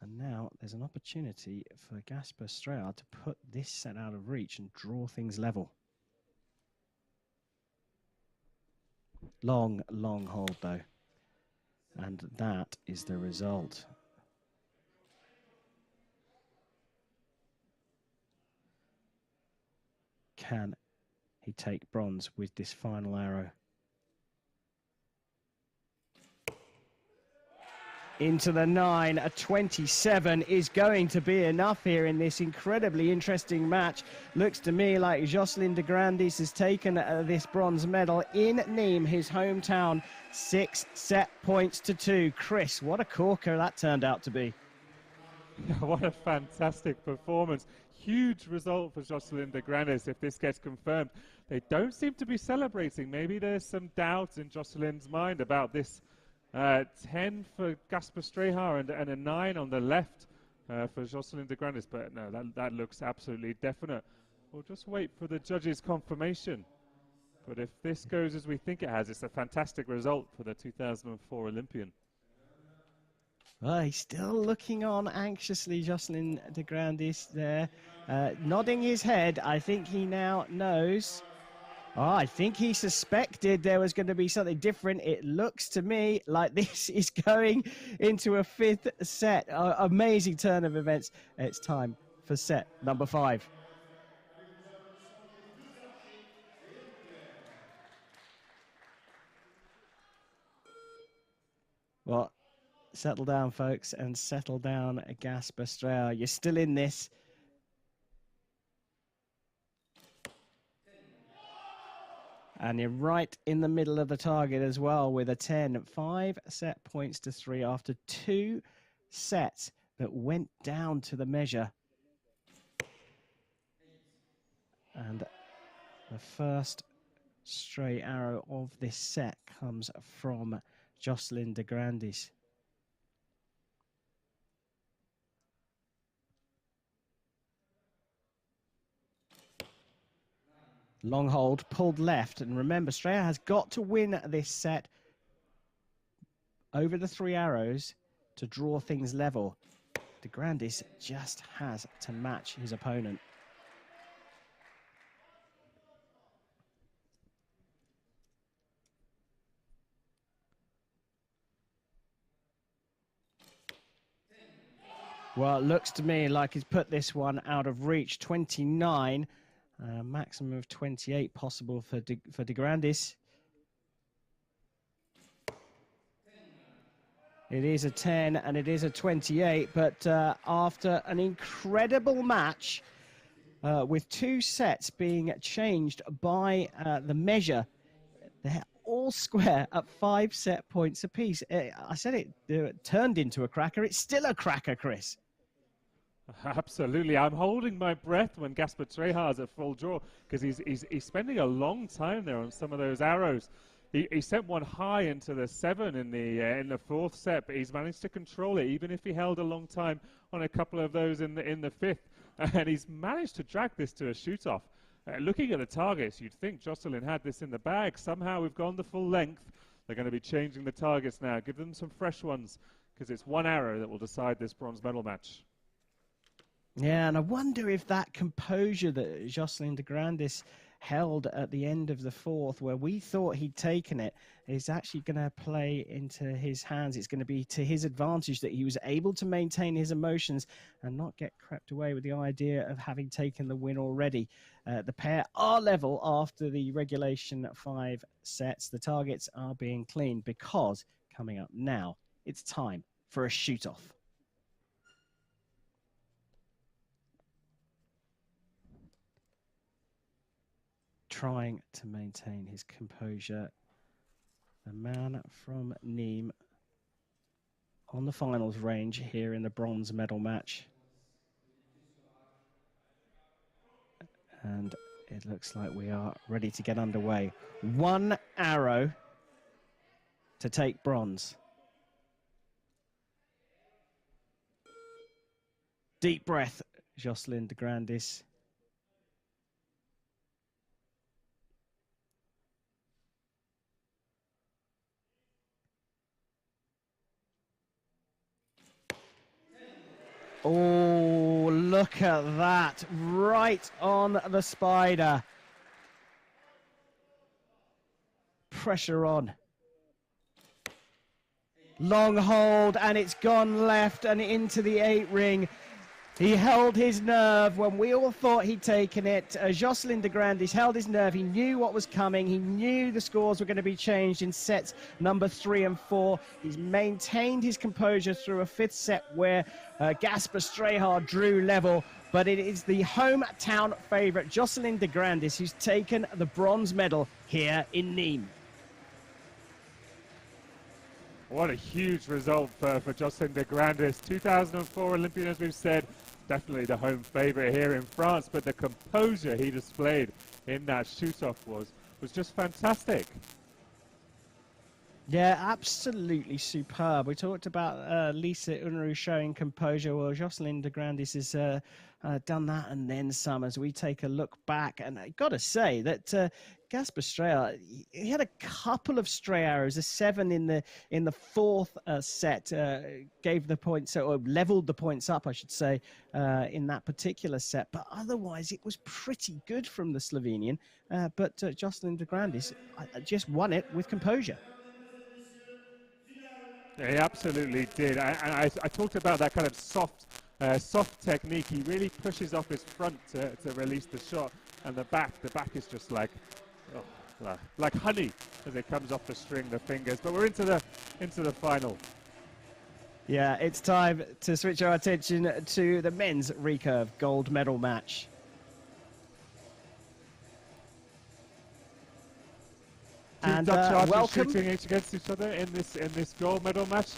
And now there's an opportunity for Gasper Streyar to put this set out of reach and draw things level. Long, long hold, though. And that is the result. Can he take bronze with this final arrow? Into the 9, a 27 is going to be enough here in this incredibly interesting match. Looks to me like Jocelyn de Grandis has taken this bronze medal in Nimes, his hometown, 6 set points to 2. Chris, what a corker that turned out to be. What a fantastic performance. Huge result for Jocelyn de Grandis if this gets confirmed. They don't seem to be celebrating. Maybe there's some doubt in Jocelyn's mind about this 10 for Gasper Streyar and a 9 on the left for Jocelyn de Grandis, but no, that looks absolutely definite. We'll just wait for the judges' confirmation. But if this goes as we think it has, it's a fantastic result for the 2004 Olympian. Well, he's still looking on anxiously, Jocelyn de Grandis there, nodding his head. I think he now knows. Oh, I think he suspected there was going to be something different. It looks to me like this is going into a 5th set. Amazing turn of events. It's time for set number 5. Well, settle down, folks, and settle down, Gasper Streyar. You're still in this. And you're right in the middle of the target as well with a 10. 5 set points to 3 after 2 sets that went down to the measure. And the first stray arrow of this set comes from Jocelyn de Grandis. Long hold, pulled left. And remember, Streyar has got to win this set over the 3 arrows to draw things level. De Grandis just has to match his opponent. Well, it looks to me like he's put this one out of reach. 29. Maximum of 28 possible for de Grandis. It is a 10 and it is a 28, but after an incredible match with 2 sets being changed by the measure, they're all square at 5 set points apiece. I said it turned into a cracker. It's still a cracker, Chris. Absolutely. I'm holding my breath when Gasper Streyar is at full draw because he's spending a long time there on some of those arrows. He sent one high into the 7 in the fourth set, but he's managed to control it, even if he held a long time on a couple of those in the fifth. And he's managed to drag this to a shoot-off. Looking at the targets, you'd think Jocelyn had this in the bag. Somehow we've gone the full length. They're going to be changing the targets now. Give them some fresh ones, because it's one arrow that will decide this bronze medal match. Yeah, and I wonder if that composure that Jocelyn de Grandis held at the end of the fourth, where we thought he'd taken it, is actually going to play into his hands. It's going to be to his advantage that he was able to maintain his emotions and not get crept away with the idea of having taken the win already. The pair are level after the regulation 5 sets. The targets are being cleaned because coming up now, it's time for a shoot-off. Trying to maintain his composure. The man from Nimes on the finals range here in the bronze medal match. And it looks like we are ready to get underway. One arrow to take bronze. Deep breath, Jocelyn de Grandis. Oh, look at that. Right on the spider. Pressure on. Long hold, and it's gone left and into the 8 ring. He held his nerve when we all thought he'd taken it. Jocelyn de Grandis held his nerve. He knew what was coming. He knew the scores were going to be changed in sets number 3 and 4. He's maintained his composure through a 5th set where Gasper Strayhard drew level. But it is the hometown favourite, Jocelyn de Grandis, who's taken the bronze medal here in Nimes. What a huge result for Jocelyn de Grandis. 2004 Olympian, as we've said, definitely the home favourite here in France, but the composure he displayed in that shoot-off was just fantastic. Yeah, absolutely superb. We talked about Lisa Unruh showing composure. Well, Jocelyn de Grandis has done that and then some as we take a look back. And I got to say that Gasper Strayhard, he had a couple of stray arrows, a 7 in the 4th set, gave the points, or leveled the points up, I should say, in that particular set. But otherwise, it was pretty good from the Slovenian. But Jocelyn de Grandis just won it with composure. Yeah, he absolutely did. And I talked about that kind of soft technique. He really pushes off his front to release the shot, and the back is just like honey as it comes off the string, the fingers. But we're into the final. Yeah, it's time to switch our attention to the men's recurve gold medal match. And Dutch archers shooting against each other in this gold medal match,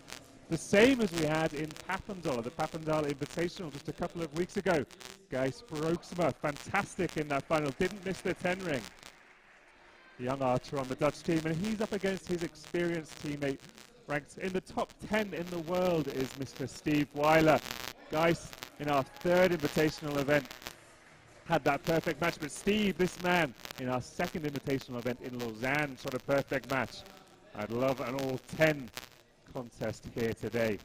the same as we had in Papendal, the Papendal Invitational just a couple of weeks ago. Gijs Brooksma, fantastic in that final, didn't miss the 10 ring. The young archer on the Dutch team, and he's up against his experienced teammate, ranked in the top 10 in the world is Mr. Steve Weiler. Gijs, in our 3rd invitational event, had that perfect match, but Steve, this man, in our 2nd invitational event in Lausanne, shot a perfect match. I'd love an all-10 contest here today.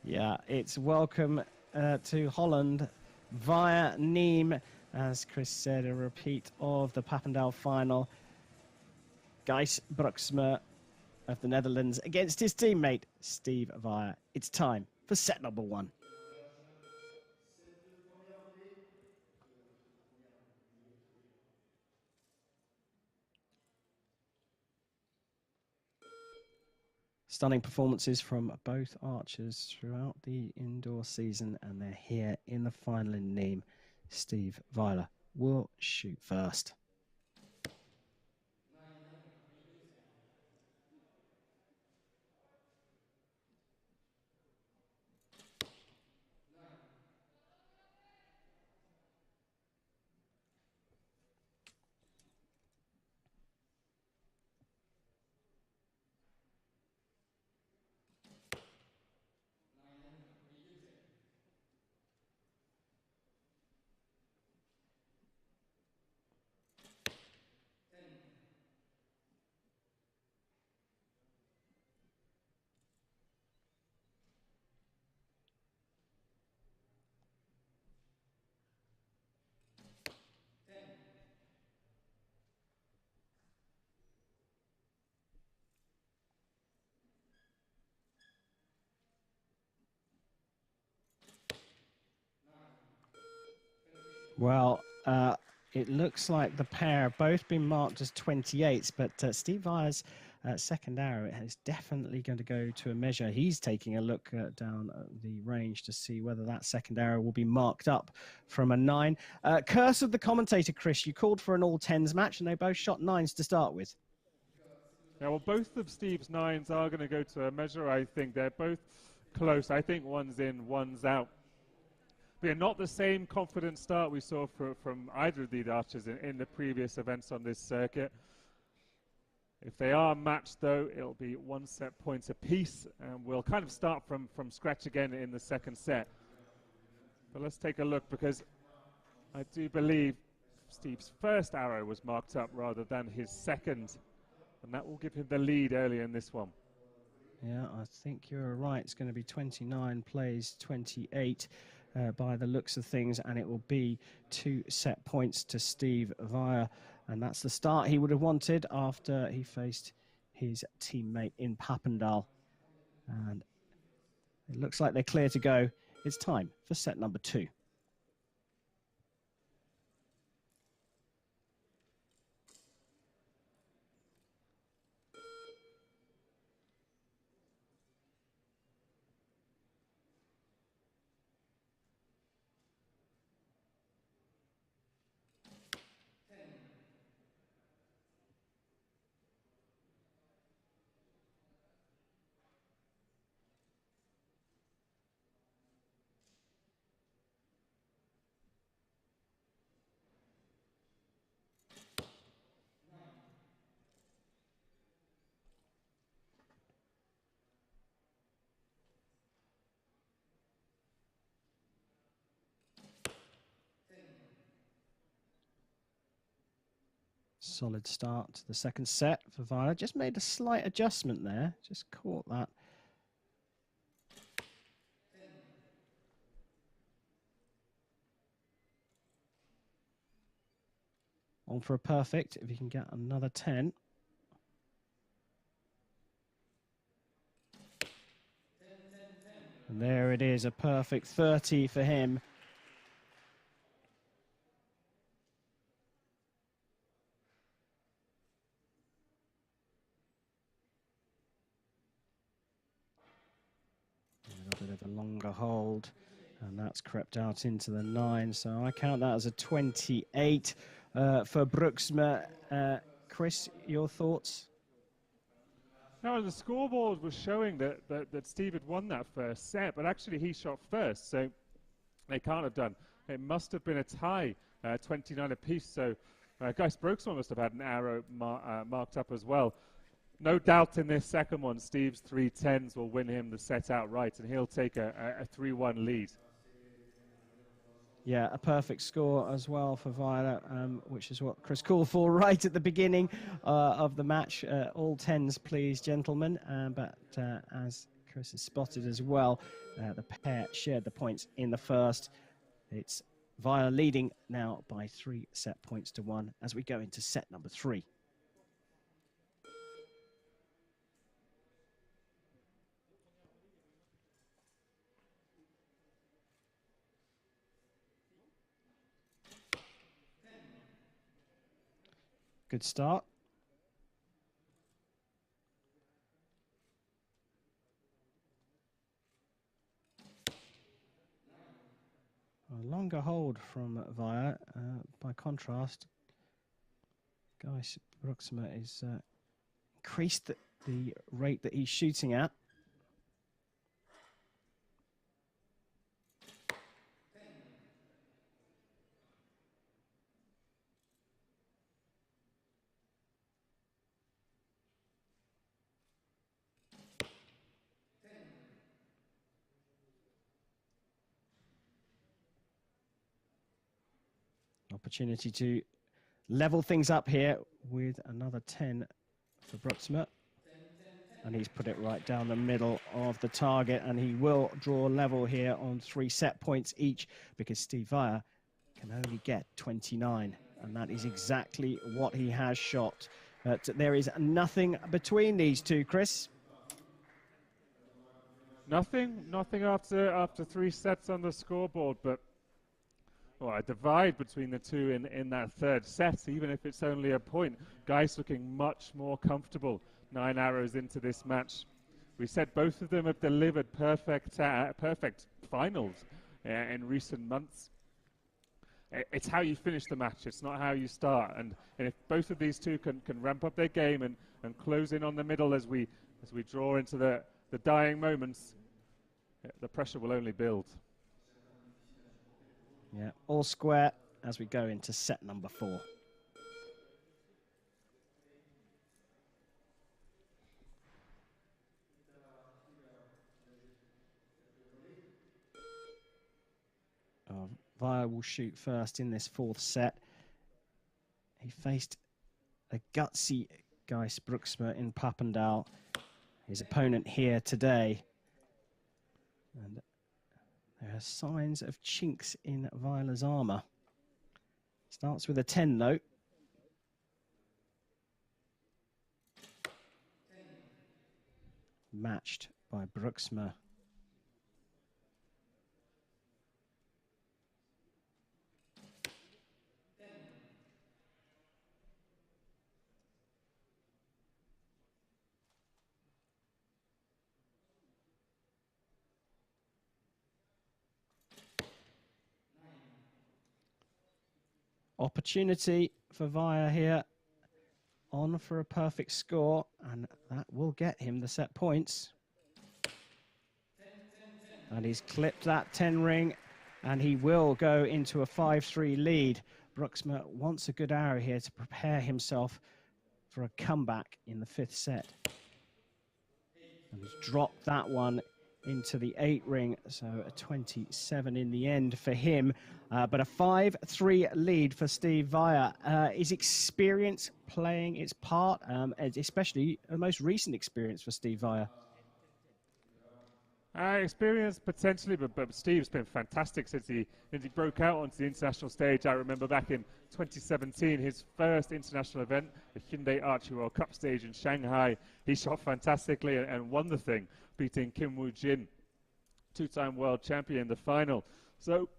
Yeah, it's welcome to Holland via Nimes. As Chris said, a repeat of the Papendal final. Gijs Brooksma of the Netherlands against his teammate, Steve Weiler. It's time for set number 1. Stunning performances from both archers throughout the indoor season, and they're here in the final in Nimes. Steve Weiler will shoot first. Well, it looks like the pair have both been marked as 28s, but Steve Veyer's second arrow is definitely going to go to a measure. He's taking a look down the range to see whether that second arrow will be marked up from a 9. Curse of the commentator, Chris, you called for an all-10s match, and they both shot 9s to start with. Yeah, well, both of Steve's 9s are going to go to a measure. I think they're both close. I think one's in, one's out. But yeah, not the same confident start we saw from either of the archers in the previous events on this circuit. If they are matched, though, it'll be 1 set points apiece, and we'll kind of start from scratch again in the second set. But let's take a look, because I do believe Steve's first arrow was marked up rather than his second, and that will give him the lead early in this one. Yeah, I think you're right. It's going to be 29 plays 28 by the looks of things, and it will be 2 set points to Steve Veyer. And that's the start he would have wanted after he faced his teammate in Papendal. And it looks like they're clear to go. It's time for set number 2. Solid start to the second set for Viola. Just made a slight adjustment there. Just caught that. On for a perfect if he can get another 10. And there it is, a perfect 30 for him. A bit of a longer hold, and that's crept out into the 9. So I count that as a 28 for Bruxma. Chris, your thoughts? Now, the scoreboard was showing that Steve had won that first set, but actually he shot first, so they can't have done. It must have been a tie, 29 apiece, so Gijs Bruxma must have had an arrow marked up as well. No doubt in this second one, Steve's 3 10s will win him the set outright, and he'll take a 3-1 lead. Yeah, a perfect score as well for Viola, which is what Chris called for right at the beginning of the match. All 10s, please, gentlemen. But as Chris has spotted as well, the pair shared the points in the first. It's Viola leading now by 3 set points to 1 as we go into set number 3. Good start. A longer hold from Via. By contrast, Gijs Bruxma is increased the rate that he's shooting at. Opportunity to level things up here with another 10 for Bruxma. And he's put it right down the middle of the target, and he will draw level here on 3 set points each because Steve Via can only get 29, and that is exactly what he has shot. There is nothing between these two, Chris. Nothing after 3 sets on the scoreboard, but a divide between the two in that third set, even if it's only a point. Geis looking much more comfortable 9 arrows into this match. We said both of them have delivered perfect finals in recent months. It's how you finish the match, it's not how you start. And if both of these two can ramp up their game and close in on the middle as we draw into the dying moments, the pressure will only build. Yeah, all square as we go into set number 4. Via will shoot first in this 4th set. He faced a gutsy Geis Bruksma in Papendal, his opponent here today. And there are signs of chinks in Weiler's armour. Starts with a 10 though. Matched by Bruksma. Opportunity for Via here, on for a perfect score, and that will get him the set points. And he's clipped that 10 ring, and he will go into a 5-3 lead. Bruksma wants a good arrow here to prepare himself for a comeback in the 5th set. And he's dropped that one into the 8 ring, so a 27 in the end for him. But a 5-3 lead for Steve Via. Is experience playing its part, especially the most recent experience for Steve Via? Experience potentially, but Steve's been fantastic since he broke out onto the international stage. I remember back in 2017, his first international event, the Hyundai Archery World Cup stage in Shanghai. He shot fantastically and won the thing, beating Kim Woo-jin, 2-time world champion in the final. So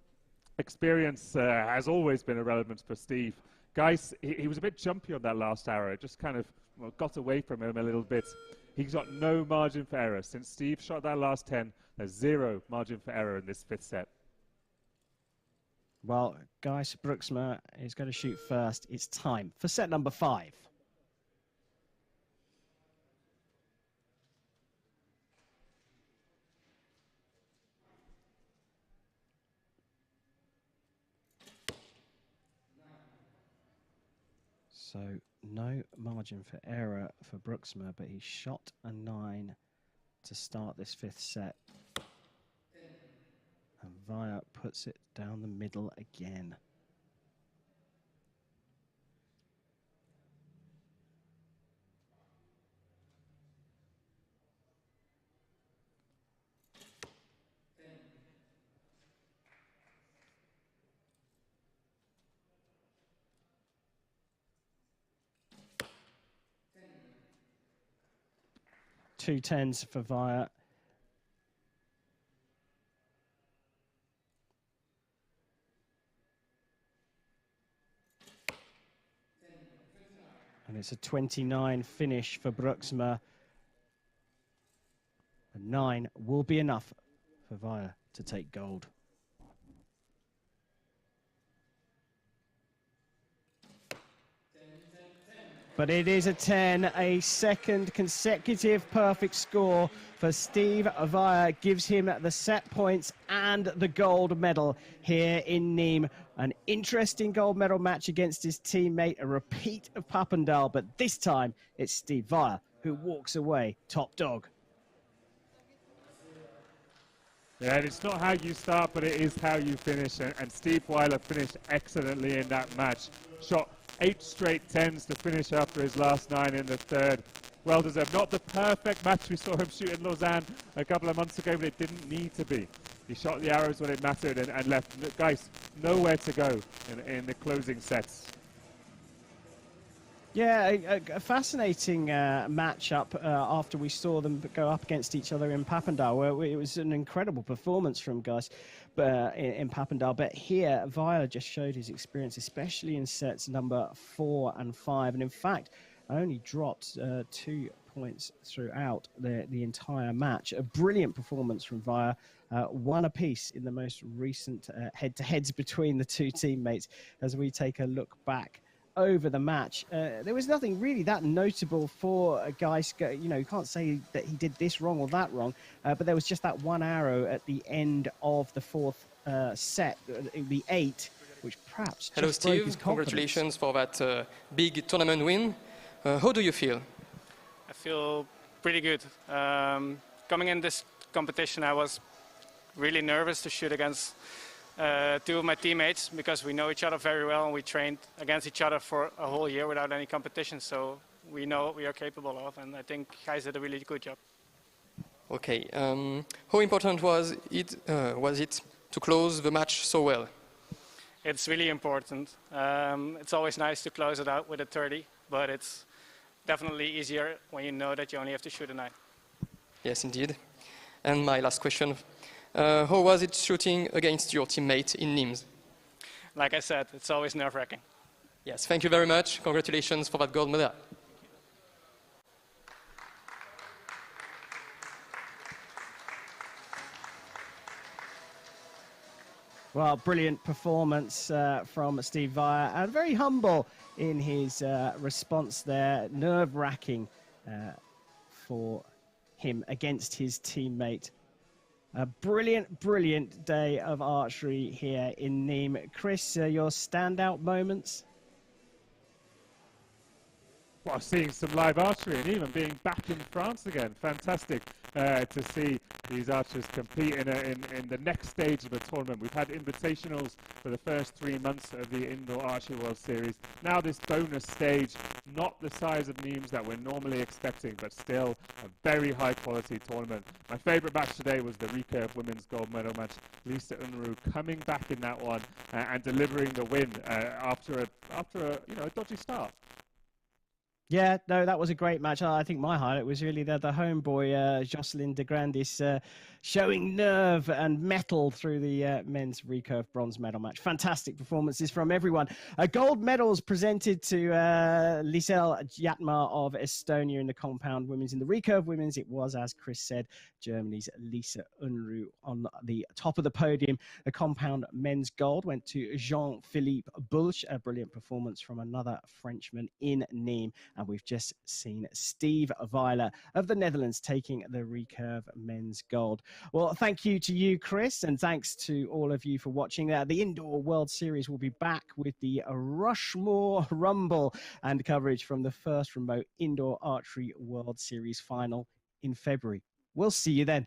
experience has always been a relevance for Steve. Guys, he was a bit jumpy on that last arrow. It just kind of got away from him a little bit. He's got no margin for error. Since Steve shot that last 10, there's 0 margin for error in this 5th set. Well, Geis Bruksma is going to shoot first. It's time for set number 5. So no margin for error for Bruksma, but he shot a 9 to start this 5th set. And Via puts it down the middle again. Two 10s for Via. And it's a 29 finish for Bruksma. A 9 will be enough for Via to take gold. But it is a 10, a second consecutive perfect score for Steve Via, gives him the set points and the gold medal here in Nimes. An interesting gold medal match against his teammate, a repeat of Papendal, but this time it's Steve Via who walks away top dog. Yeah, and it's not how you start, but it is how you finish. And Steve Weiler finished excellently in that match. Shot 8 straight 10s to finish after his last 9 in the 3rd. Well deserved. Not the perfect match we saw him shoot in Lausanne a couple of months ago, but it didn't need to be. He shot the arrows when it mattered and left Geis nowhere to go in the closing sets. Yeah, a fascinating matchup after we saw them go up against each other in Papendal, where it was an incredible performance from Geis. in Papendal. But here, Viola just showed his experience, especially in sets number 4 and 5. And in fact, I only dropped 2 points throughout the entire match. A brilliant performance from Via. One apiece in the most recent head-to-heads between the two teammates. As we take a look back over the match, there was nothing really that notable for Geiske. You know, you can't say that he did this wrong or that wrong, but there was just that one arrow at the end of the fourth set, the 8, which perhaps Hello, just broke Steve. his confidence. Congratulations for that big tournament win. How do you feel? I feel pretty good. Coming in this competition, I was really nervous to shoot against 2 of my teammates because we know each other very well and we trained against each other for a whole year without any competition. So we know what we are capable of, and I think guys did a really good job. Okay. How important was it to close the match so well? It's really important. It's always nice to close it out with a 30, but it's definitely easier when you know that you only have to shoot a 9. Yes, indeed. And my last question, how was it shooting against your teammate in Nimes? Like I said, it's always nerve-wracking. Yes, thank you very much. Congratulations for that gold medal. Well, brilliant performance from Steve Via, and very humble in his response there. Nerve-wracking for him against his teammate. A brilliant, brilliant day of archery here in Nimes. Chris, your standout moments? Well, seeing some live archery and even being back in France again. Fantastic to see these archers compete in the next stage of the tournament. We've had invitationals for the first 3 months of the Indoor Archery World Series. Now this bonus stage, not the size of Nimes that we're normally expecting, but still a very high quality tournament. My favourite match today was the RECURVE Women's Gold Medal match. Lisa Unruh coming back in that one and delivering the win after a dodgy start. Yeah, no, that was a great match. I think my highlight was really the homeboy, Jocelyn de Grandis, showing nerve and mettle through the men's recurve bronze medal match. Fantastic performances from everyone. Gold medals presented to Liesel Jatmar of Estonia in the compound women's. In the recurve women's, it was, as Chris said, Germany's Lisa Unruh on the top of the podium. The compound men's gold went to Jean-Philippe Bulch, a brilliant performance from another Frenchman in Nimes. And we've just seen Steve Viola of the Netherlands taking the recurve men's gold. Well, thank you to you, Chris, and thanks to all of you for watching. The Indoor World Series will be back with the Rushmore Rumble and coverage from the first remote Indoor Archery World Series final in February. We'll see you then.